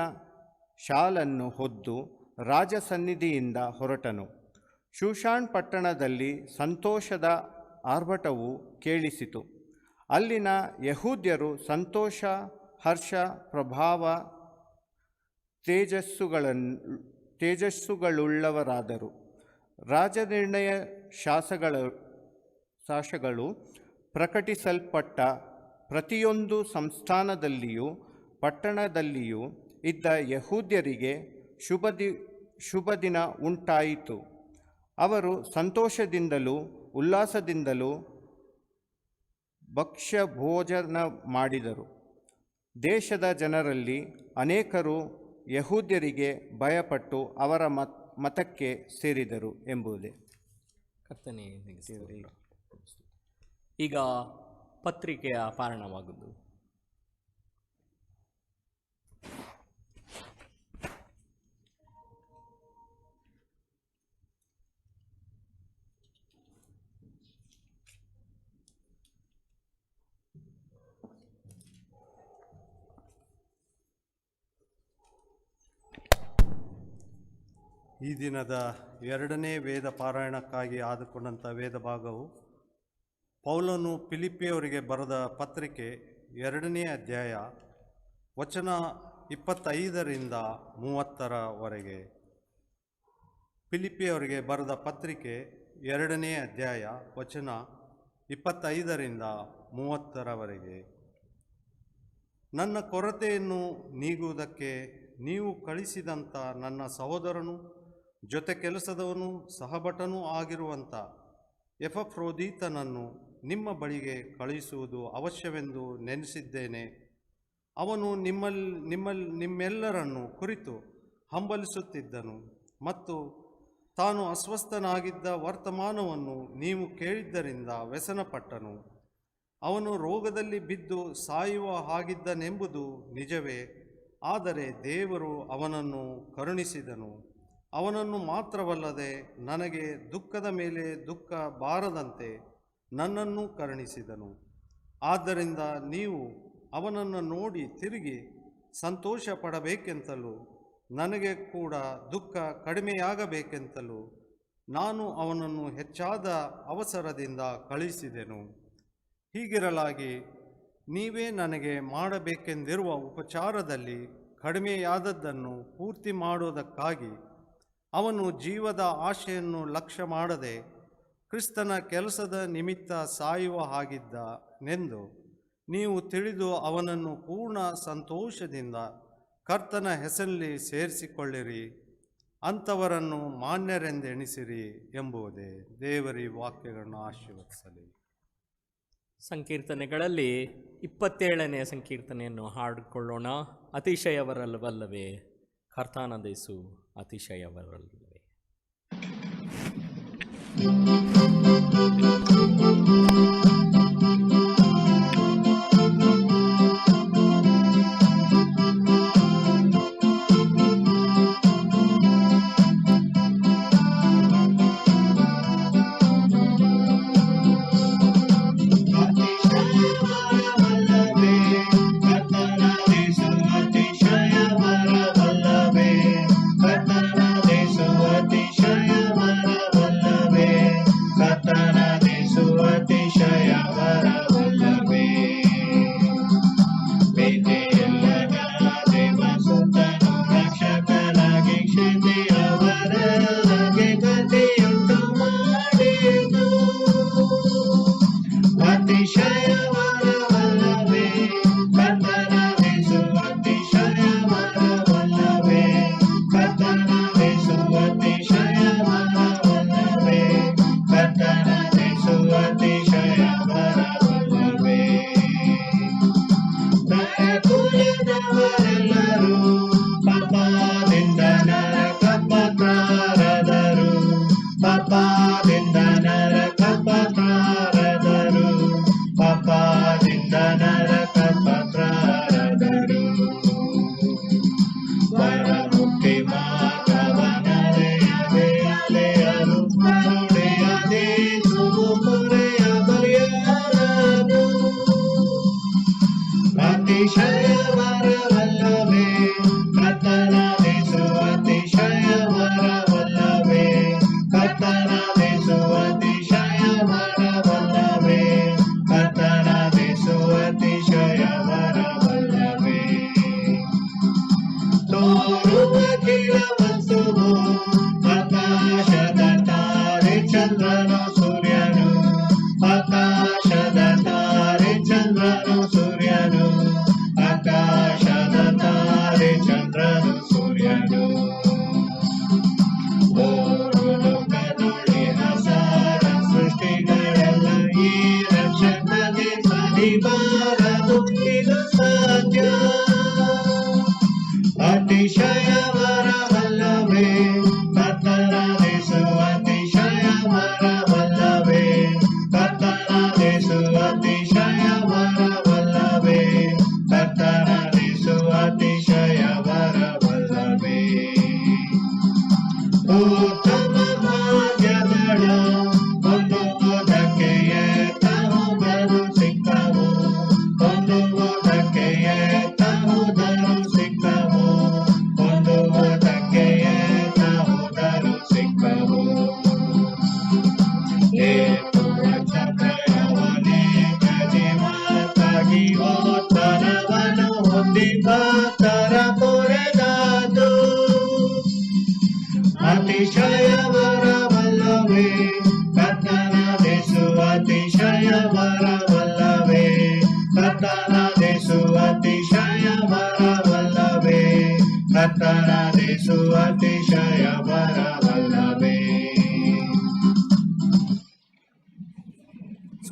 Speaker 3: ಶಾಲನ್ನು ಹೊದ್ದು ರಾಜಸನ್ನಿಧಿಯಿಂದ ಹೊರಟನು. ಶೂಷಾನ್ ಪಟ್ಟಣದಲ್ಲಿ ಸಂತೋಷದ ಆರ್ಭಟವು ಕೇಳಿಸಿತು. ಅಲ್ಲಿನ ಯಹೂದ್ಯರು ಸಂತೋಷ, ಹರ್ಷ, ಪ್ರಭಾವ, ತೇಜಸ್ಸುಗಳುಳ್ಳವರಾದರು. ರಾಜನಿರ್ಣಯ ಶಾಸಗಳು ಪ್ರಕಟಿಸಲ್ಪಟ್ಟ ಪ್ರತಿಯೊಂದು ಸಂಸ್ಥಾನದಲ್ಲಿಯೂ ಪಟ್ಟಣದಲ್ಲಿಯೂ ಇದ್ದ ಯಹೂದ್ಯರಿಗೆ ಶುಭ ದಿನ ಉಂಟಾಯಿತು. ಅವರು ಸಂತೋಷದಿಂದಲೂ ಉಲ್ಲಾಸದಿಂದಲೂ ಭಕ್ಷ್ಯ ಭೋಜನ ಮಾಡಿದರು. ದೇಶದ ಜನರಲ್ಲಿ ಅನೇಕರು ಯಹೂದ್ಯರಿಗೆ ಭಯಪಟ್ಟು ಅವರ ಮತಕ್ಕೆ ಸೇರಿದರು ಎಂಬುದೇ.
Speaker 1: ಕರ್ತನೇ ಈಗ ಪತ್ರಿಕೆಯ ಪಾರಣವಾಗುವುದು.
Speaker 4: ಈ ದಿನದ ಎರಡನೇ ವೇದ ಪಾರಾಯಣಕ್ಕಾಗಿ ಆದುಕೊಂಡಂಥ ವೇದ ಭಾಗವು ಪೌಲನು ಫಿಲಿಪ್ಪಿಯವರಿಗೆ ಬರೆದ ಪತ್ರಿಕೆ 2ನೇ ಅಧ್ಯಾಯ ವಚನ 25ರಿಂದ 30ರವರೆಗೆ. ಫಿಲಿಪ್ಪಿಯವರಿಗೆ ಬರೆದ ಪತ್ರಿಕೆ 2ನೇ ಅಧ್ಯಾಯ ವಚನ 25ರಿಂದ 30ರವರೆಗೆ. ನನ್ನ ಕೊರತೆಯನ್ನು ನೀಗುವುದಕ್ಕೆ ನೀವು ಕಳಿಸಿದಂಥ ನನ್ನ ಸಹೋದರನು, ಜೊತೆ ಕೆಲಸದವನು, ಸಹಭಟನೂ ಆಗಿರುವಂಥ ಎಪಫ್ರೋದೀತನನ್ನು ನಿಮ್ಮ ಬಳಿಗೆ ಕಳುಹಿಸುವುದು ಅವಶ್ಯವೆಂದು ನೆನೆಸಿದ್ದೇನೆ. ಅವನು ನಿಮ್ಮೆಲ್ಲರನ್ನು ಕುರಿತು ಹಂಬಲಿಸುತ್ತಿದ್ದನು ಮತ್ತು ತಾನು ಅಸ್ವಸ್ಥನಾಗಿದ್ದ ವರ್ತಮಾನವನ್ನು ನೀವು ಕೇಳಿದ್ದರಿಂದ ವ್ಯಸನಪಟ್ಟನು. ಅವನು ರೋಗದಲ್ಲಿ ಬಿದ್ದು ಸಾಯುವ ಹಾಗಿದ್ದನೆಂಬುದು ನಿಜವೇ, ಆದರೆ ದೇವರು ಅವನನ್ನು ಕರುಣಿಸಿದನು. ಅವನನ್ನು ಮಾತ್ರವಲ್ಲದೆ ನನಗೆ ದುಃಖದ ಮೇಲೆ ದುಃಖ ಬಾರದಂತೆ ನನ್ನನ್ನು ಕರುಣಿಸಿದನು. ಆದ್ದರಿಂದ ನೀವು ಅವನನ್ನು ನೋಡಿ ತಿರುಗಿ ಸಂತೋಷ ಪಡಬೇಕೆಂತಲೂ ನನಗೆ ಕೂಡ ದುಃಖ ಕಡಿಮೆಯಾಗಬೇಕೆಂತಲೂ ನಾನು ಅವನನ್ನು ಹೆಚ್ಚಾದ ಅವಸರದಿಂದ ಕಳುಹಿಸಿದೆನು. ಹೀಗಿರಲಾಗಿ ನೀವೇ ನನಗೆ ಮಾಡಬೇಕೆಂದಿರುವ ಉಪಚಾರದಲ್ಲಿ ಕಡಿಮೆಯಾದದ್ದನ್ನು ಪೂರ್ತಿ ಮಾಡುವುದಕ್ಕಾಗಿ ಅವನು ಜೀವದ ಆಶೆಯನ್ನು ಲಕ್ಷ್ಯ ಮಾಡದೆ ಕ್ರಿಸ್ತನ ಕೆಲಸದ ನಿಮಿತ್ತ ಸಾಯುವ ಹಾಗಿದ್ದನೆಂದು ನೀವು ತಿಳಿದು ಅವನನ್ನು ಪೂರ್ಣ ಸಂತೋಷದಿಂದ ಕರ್ತನ ಹೆಸರಲ್ಲಿ ಸೇರಿಸಿಕೊಳ್ಳಿರಿ. ಅಂಥವರನ್ನು ಮಾನ್ಯರೆಂದೆಣಿಸಿರಿ ಎಂಬುದೇ. ದೇವರಿ ವಾಕ್ಯಗಳನ್ನು ಆಶೀರ್ವದಿಸಲಿ.
Speaker 1: ಸಂಕೀರ್ತನೆಗಳಲ್ಲಿ 27ನೇ ಸಂಕೀರ್ತನೆಯನ್ನು ಹಾಡಿಕೊಳ್ಳೋಣ. ಅತಿಶಯವರಲ್ಲವಲ್ಲವೇ ಕರ್ತನದೇಸು ಅತಿಶಯವರಲ್ಲವೇ.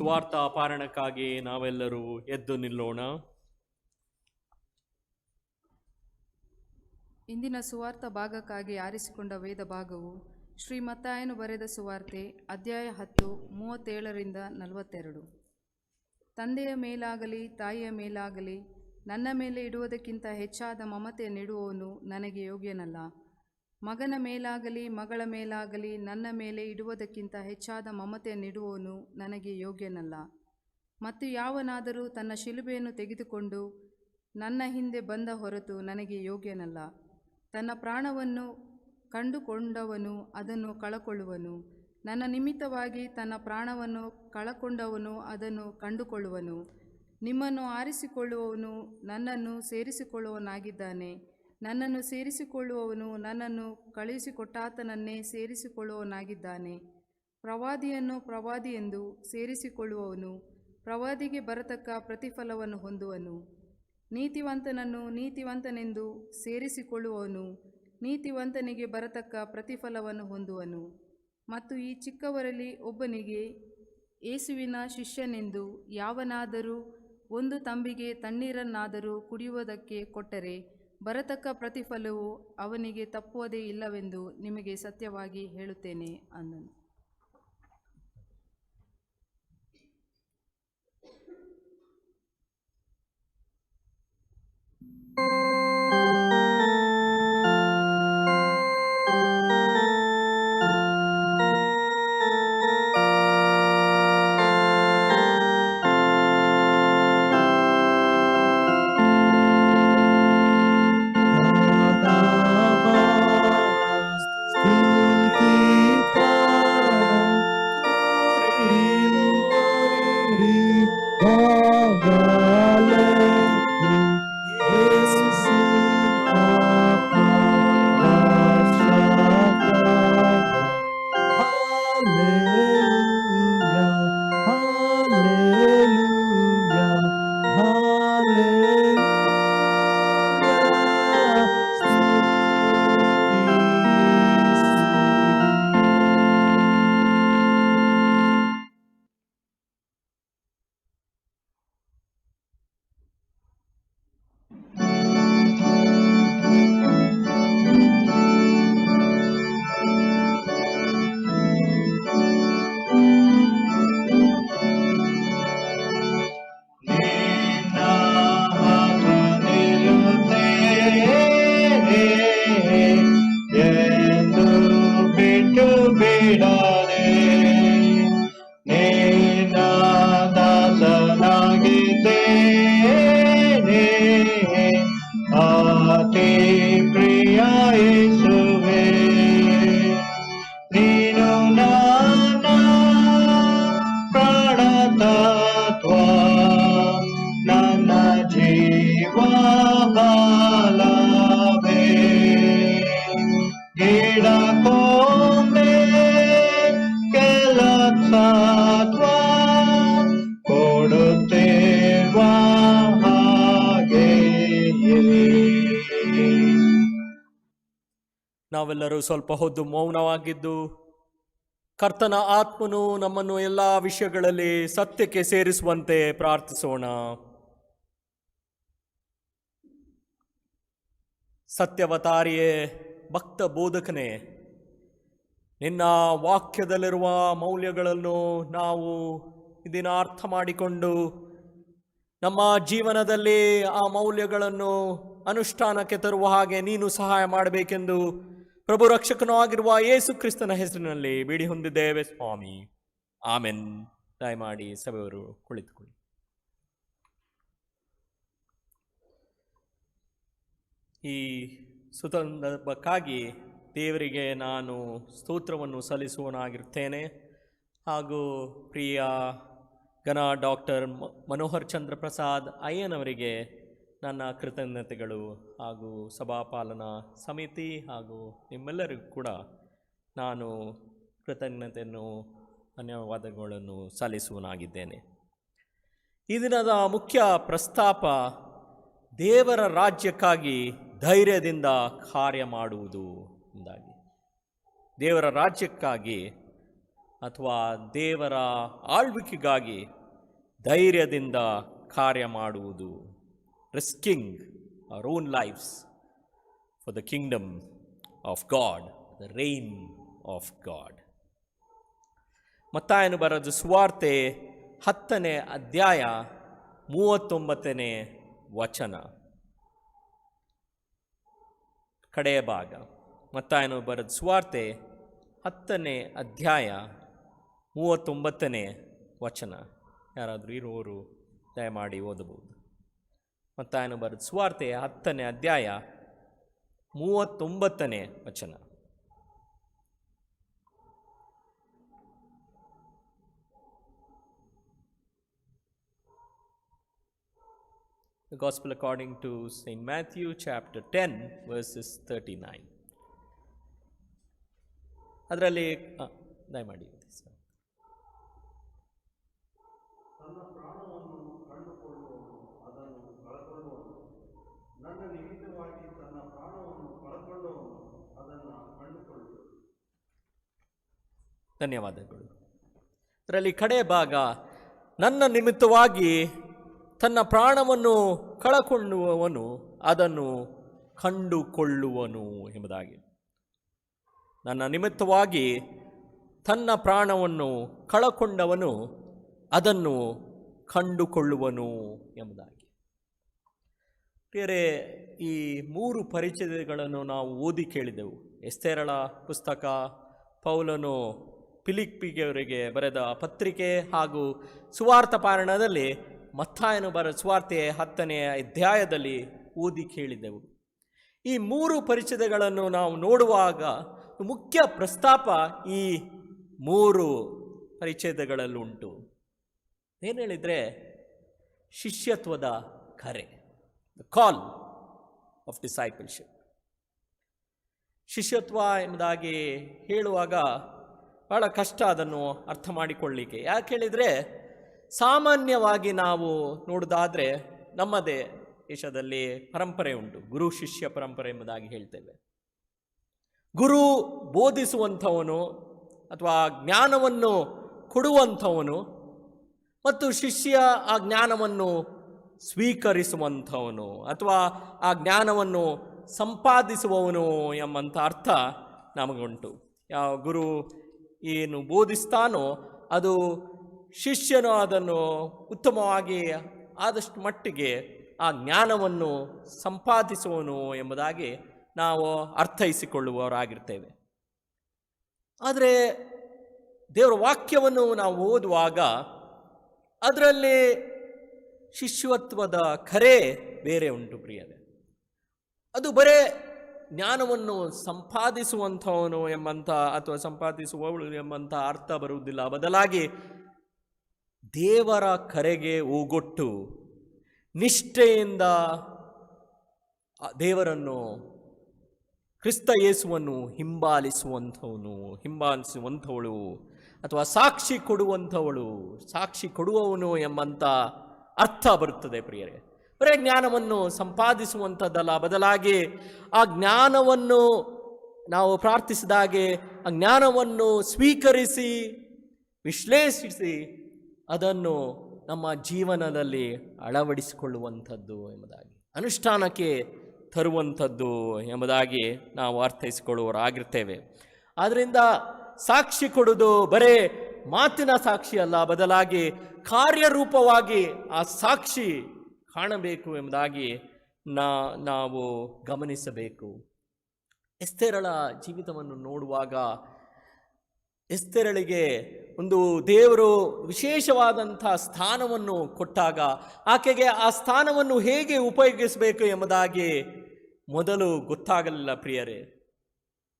Speaker 1: ಸುವಾರ್ಥ ಪಾರಣಕ್ಕಾಗಿ ನಾವೆಲ್ಲರೂ ಎದ್ದು ನಿಲ್ಲೋಣ.
Speaker 5: ಇಂದಿನ ಸುವಾರ್ಥ ಭಾಗಕ್ಕಾಗಿ ಆರಿಸಿಕೊಂಡ ವೇದ ಭಾಗವು ಶ್ರೀ ಮತ್ತಾಯನು ಬರೆದ ಸುವಾರ್ತೆ ಅಧ್ಯಾಯ 10 37-42. ತಂದೆಯ ಮೇಲಾಗಲಿ ತಾಯಿಯ ಮೇಲಾಗಲಿ ನನ್ನ ಮೇಲೆ ಇಡುವುದಕ್ಕಿಂತ ಹೆಚ್ಚಾದ ಮಮತೆ ನೀಡುವವನು ನನಗೆ ಯೋಗ್ಯನಲ್ಲ. ಮಗನ ಮೇಲಾಗಲಿ ಮಗಳ ಮೇಲಾಗಲಿ ನನ್ನ ಮೇಲೆ ಇಡುವುದಕ್ಕಿಂತ ಹೆಚ್ಚಾದ ಮಮತೆ ನೀಡುವವನು ನನಗೆ ಯೋಗ್ಯನಲ್ಲ. ಮತ್ತು ಯಾವನಾದರೂ ತನ್ನ ಶಿಲುಬೆಯನ್ನು ತೆಗೆದುಕೊಂಡು ನನ್ನ ಹಿಂದೆ ಬಂದ ಹೊರತು ನನಗೆ ಯೋಗ್ಯನಲ್ಲ. ತನ್ನ ಪ್ರಾಣವನ್ನು ಕಂಡುಕೊಂಡವನು ಅದನ್ನು ಕಳಕೊಳ್ಳುವನು. ನನ್ನ ನಿಮಿತ್ತವಾಗಿ ತನ್ನ ಪ್ರಾಣವನ್ನು ಕಳಕೊಂಡವನು ಅದನ್ನು ಕಂಡುಕೊಳ್ಳುವನು. ನಿಮ್ಮನ್ನು ಆರಿಸಿಕೊಳ್ಳುವವನು ನನ್ನನ್ನು ಸೇರಿಸಿಕೊಳ್ಳುವವನಾಗಿದ್ದಾನೆ. ನನ್ನನ್ನು ಸೇರಿಸಿಕೊಳ್ಳುವವನು ನನ್ನನ್ನು ಕಳುಹಿಸಿಕೊಟ್ಟಾತನನ್ನೇ ಸೇರಿಸಿಕೊಳ್ಳುವವನಾಗಿದ್ದಾನೆ. ಪ್ರವಾದಿಯನ್ನು ಪ್ರವಾದಿಯೆಂದು ಸೇರಿಸಿಕೊಳ್ಳುವವನು ಪ್ರವಾದಿಗೆ ಬರತಕ್ಕ ಪ್ರತಿಫಲವನ್ನು ಹೊಂದುವನು. ನೀತಿವಂತನನ್ನು ನೀತಿವಂತನೆಂದು ಸೇರಿಸಿಕೊಳ್ಳುವವನು ನೀತಿವಂತನಿಗೆ ಬರತಕ್ಕ ಪ್ರತಿಫಲವನ್ನು ಹೊಂದುವನು. ಮತ್ತು ಈ ಚಿಕ್ಕವರಲ್ಲಿ ಒಬ್ಬನಿಗೆ ಯೇಸುವಿನ ಶಿಷ್ಯನೆಂದು ಯಾವನಾದರೂ ಒಂದು ತಂಬಿಗೆ ತಣ್ಣೀರನ್ನಾದರೂ ಕುಡಿಯುವುದಕ್ಕೆ ಕೊಟ್ಟರೆ ಬರತಕ್ಕ ಪ್ರತಿಫಲವು ಅವನಿಗೆ ತಪ್ಪುವುದೇ ಇಲ್ಲವೆಂದು ನಿಮಗೆ ಸತ್ಯವಾಗಿ ಹೇಳುತ್ತೇನೆ ಅಂದನು.
Speaker 1: ನಾವೆಲ್ಲರೂ ಸ್ವಲ್ಪ ಹೊತ್ತು ಮೌನವಾಗಿದ್ದು ಕರ್ತನ ಆತ್ಮನು ನಮ್ಮನ್ನು ಎಲ್ಲ ವಿಷಯಗಳಲ್ಲಿ ಸತ್ಯಕ್ಕೆ ಸೇರಿಸುವಂತೆ ಪ್ರಾರ್ಥಿಸೋಣ. ಸತ್ಯವತಾರಿಯೇ, ಭಕ್ತ ಬೋಧಕನೇ, ನಿನ್ನ ವಾಕ್ಯದಲ್ಲಿರುವ ಮೌಲ್ಯಗಳನ್ನು ನಾವು ಇದನ್ನ ಅರ್ಥ ಮಾಡಿಕೊಂಡು ನಮ್ಮ ಜೀವನದಲ್ಲಿ ಆ ಮೌಲ್ಯಗಳನ್ನು ಅನುಷ್ಠಾನಕ್ಕೆ ತರುವ ಹಾಗೆ ನೀನು ಸಹಾಯ ಮಾಡಬೇಕೆಂದು ಪ್ರಭು ರಕ್ಷಕನೂ ಆಗಿರುವ ಯೇಸು ಕ್ರಿಸ್ತನ ಹೆಸರಿನಲ್ಲಿ ಬೇಡಿ ಹೊಂದಿದ್ದೇವೆ ಸ್ವಾಮಿ. ಆಮೆನ್. ದಯಮಾಡಿ ಸಭೆಯವರು ಕುಳಿತುಕೊಳ್ಳಿ. ಈ ಸುತಂತ್ರಕ್ಕಾಗಿ ದೇವರಿಗೆ ನಾನು ಸ್ತೋತ್ರವನ್ನು ಸಲ್ಲಿಸುವನಾಗಿರುತ್ತೇನೆ. ಹಾಗೂ ಪ್ರಿಯ ಗಣ ಡಾಕ್ಟರ್ ಮನೋಹರ್ ಚಂದ್ರ ಪ್ರಸಾದ್ ಅಯ್ಯನವರಿಗೆ ನನ್ನ ಕೃತಜ್ಞತೆಗಳು ಹಾಗೂ ಸಭಾಪಾಲನಾ ಸಮಿತಿ ಹಾಗೂ ನಿಮ್ಮೆಲ್ಲರಿಗೂ ಕೂಡ ನಾನು ಕೃತಜ್ಞತೆಯನ್ನು ಧನ್ಯವಾದಗಳನ್ನು ಸಲ್ಲಿಸುವನಾಗಿದ್ದೇನೆ. ಈ ದಿನದ ಮುಖ್ಯ ಪ್ರಸ್ತಾಪ ದೇವರ ರಾಜ್ಯಕ್ಕಾಗಿ ಧೈರ್ಯದಿಂದ ಕಾರ್ಯ ಮಾಡುವುದು ಎಂದಾಗಿ. ದೇವರ ರಾಜ್ಯಕ್ಕಾಗಿ ಅಥವಾ ದೇವರ ಆಳ್ವಿಕೆಗಾಗಿ ಧೈರ್ಯದಿಂದ ಕಾರ್ಯ ಮಾಡುವುದು, risking our own lives for the kingdom of God, the reign of God. ಮತ್ತಾಯನು ಬರೆದ ಸುವಾರ್ತೆ 10ನೇ ಅಧ್ಯಾಯ 39ನೇ ವಚನ, ಕಡೆಯ ಭಾಗ. ಮತ್ತಾಯನು ಬರೆದ ಸುವಾರ್ತೆ 10ನೇ ಅಧ್ಯಾಯ 39ನೇ ವಚನ. ಯಾರಾದರೂ ಇರುವವರು ದಯಮಾಡಿ ಓದಬಹುದು. ಮತ್ತಾಯನು ಬರೆದ ಸುವಾರ್ತೆ 10ನೇ ಅಧ್ಯಾಯ 39ನೇ ವಚನ. The Gospel according to St. Matthew chapter 10 verses 39. ಅದರಲ್ಲಿ ದಯಮಾಡಿ
Speaker 4: ತನ್ನ ಪ್ರಾಣವನ್ನು ಕಂಡುಕೊಳ್ಳುವವನು ಅದನ್ನು ಕಳಕೊಳ್ಳುವನು, ನನ್ನ ನಿಮಿತ್ತವಾಗಿ ತನ್ನ ಪ್ರಾಣವನ್ನು ಕಳಕೊಳ್ಳುವವನು ಅದನ್ನು ಕಂಡುಕೊಳ್ಳುವನು.
Speaker 1: ಧನ್ಯವಾದಗಳು. ಅದರಲ್ಲಿ ಕಡೆ ಭಾಗ, ನನ್ನ ನಿಮಿತ್ತವಾಗಿ ತನ್ನ ಪ್ರಾಣವನ್ನು ಕಳಕೊಳ್ಳುವವನು ಅದನ್ನು ಕಂಡುಕೊಳ್ಳುವನು ಎಂಬುದಾಗಿ. ನನ್ನ ನಿಮಿತ್ತವಾಗಿ ತನ್ನ ಪ್ರಾಣವನ್ನು ಕಳಕೊಂಡವನು ಅದನ್ನು ಕಂಡುಕೊಳ್ಳುವನು ಎಂಬುದಾಗಿ. ಬೇರೆ ಈ 3 ಪರಿಚಯಗಳನ್ನು ನಾವು ಓದಿ ಕೇಳಿದೆವು. ಎಸ್ತೇರಳ ಪುಸ್ತಕ, ಪೌಲನು ಫಿಲಿಪ್ಪಿಯವರಿಗೆ ಬರೆದ ಪತ್ರಿಕೆ ಹಾಗೂ ಸುವಾರ್ತ ಪಾರಣದಲ್ಲಿ ಮತ್ತಾಯನು ಬರೆದ ಸುವಾರ್ತೆ 10ನೇ ಅಧ್ಯಾಯದಲ್ಲಿ ಓದಿ ಕೇಳಿದೆವು. ಈ 3 ಪರಿಚಯಗಳನ್ನು ನಾವು ನೋಡುವಾಗ ಮುಖ್ಯ ಪ್ರಸ್ತಾಪ ಈ 3 ಪರಿಚ್ಛೇದಗಳಲ್ಲುಂಟು. ಏನು ಹೇಳಿದರೆ, ಶಿಷ್ಯತ್ವದ ಕರೆ, ದ ಕಾಲ್ ಆಫ್ ಡಿಸೈಪಲ್ಶಿಪ್. ಶಿಷ್ಯತ್ವ ಎಂಬುದಾಗಿ ಹೇಳುವಾಗ ಬಹಳ ಕಷ್ಟ ಅದನ್ನು ಅರ್ಥ ಮಾಡಿಕೊಳ್ಳಲಿಕ್ಕೆ. ಯಾಕೆ ಹೇಳಿದರೆ, ಸಾಮಾನ್ಯವಾಗಿ ನಾವು ನೋಡೋದಾದರೆ ನಮ್ಮದೇ ದೇಶದಲ್ಲಿ ಪರಂಪರೆ ಉಂಟು, ಗುರು ಶಿಷ್ಯ ಪರಂಪರೆ ಎಂಬುದಾಗಿ ಹೇಳ್ತೇವೆ. ಗುರು ಬೋಧಿಸುವಂಥವನು ಅಥವಾ ಜ್ಞಾನವನ್ನು ಕೊಡುವಂಥವನು ಮತ್ತು ಶಿಷ್ಯ ಆ ಜ್ಞಾನವನ್ನು ಸ್ವೀಕರಿಸುವಂಥವನು ಅಥವಾ ಆ ಜ್ಞಾನವನ್ನು ಸಂಪಾದಿಸುವವನು ಎಂಬಂಥ ಅರ್ಥ ನಮಗುಂಟು. ಯಾವ ಗುರು ಏನು ಬೋಧಿಸ್ತಾನೋ ಅದು ಶಿಷ್ಯನು ಅದನ್ನು ಉತ್ತಮವಾಗಿ ಆದಷ್ಟು ಮಟ್ಟಿಗೆ ಆ ಜ್ಞಾನವನ್ನು ಸಂಪಾದಿಸುವನು ಎಂಬುದಾಗಿ ನಾವು ಅರ್ಥೈಸಿಕೊಳ್ಳುವವರಾಗಿರ್ತೇವೆ. ಆದರೆ ದೇವರ ವಾಕ್ಯವನ್ನು ನಾವು ಓದುವಾಗ ಅದರಲ್ಲಿ ಶಿಷ್ಯತ್ವದ ಕರೆ ಬೇರೆ ಉಂಟು ಪ್ರಿಯರೇ. ಅದು ಬರೇ ಜ್ಞಾನವನ್ನು ಸಂಪಾದಿಸುವಂಥವನು ಎಂಬಂಥ ಅಥವಾ ಸಂಪಾದಿಸುವವಳು ಎಂಬಂಥ ಅರ್ಥ ಬರುವುದಿಲ್ಲ. ಬದಲಾಗಿ ದೇವರ ಕರೆಗೆ ಓಗೊಟ್ಟು ನಿಷ್ಠೆಯಿಂದ ದೇವರನ್ನು, ಕ್ರಿಸ್ತ ಯೇಸುವನ್ನು ಹಿಂಬಾಲಿಸುವಂಥವಳು ಅಥವಾ ಸಾಕ್ಷಿ ಕೊಡುವವನು ಎಂಬಂಥ ಅರ್ಥ ಬರುತ್ತದೆ ಪ್ರಿಯರೇ. ಬರೇ ಜ್ಞಾನವನ್ನು ಸಂಪಾದಿಸುವಂಥದ್ದಲ್ಲ, ಬದಲಾಗಿ ಆ ಜ್ಞಾನವನ್ನು ನಾವು ಪ್ರಾರ್ಥಿಸಿದಾಗೆ ಆ ಜ್ಞಾನವನ್ನು ಸ್ವೀಕರಿಸಿ ವಿಶ್ಲೇಷಿಸಿ ಅದನ್ನು ನಮ್ಮ ಜೀವನದಲ್ಲಿ ಅಳವಡಿಸಿಕೊಳ್ಳುವಂಥದ್ದು ಎಂಬುದಾಗಿ, ಅನುಷ್ಠಾನಕ್ಕೆ ತರುವಂಥದ್ದು ಎಂಬುದಾಗಿ ನಾವು ಅರ್ಥೈಸಿಕೊಳ್ಳುವವರಾಗಿರ್ತೇವೆ. ಆದ್ದರಿಂದ ಸಾಕ್ಷಿ ಕೊಡುವುದು ಬರೇ ಮಾತಿನ ಸಾಕ್ಷಿ ಅಲ್ಲ, ಬದಲಾಗಿ ಕಾರ್ಯರೂಪವಾಗಿ ಆ ಸಾಕ್ಷಿ ಕಾಣಬೇಕು ಎಂಬುದಾಗಿ ನಾವು ಗಮನಿಸಬೇಕು. ಎಸ್ತೇರಳ ಜೀವಿತವನ್ನು ನೋಡುವಾಗ ಎಸ್ತೇರಳಿಗೆ ಒಂದು ದೇವರು ವಿಶೇಷವಾದಂಥ ಸ್ಥಾನವನ್ನು ಕೊಟ್ಟಾಗ ಆಕೆಗೆ ಆ ಸ್ಥಾನವನ್ನು ಹೇಗೆ ಉಪಯೋಗಿಸಬೇಕು ಎಂಬುದಾಗಿ ಮೊದಲು ಗೊತ್ತಾಗಲಿಲ್ಲ ಪ್ರಿಯರೇ.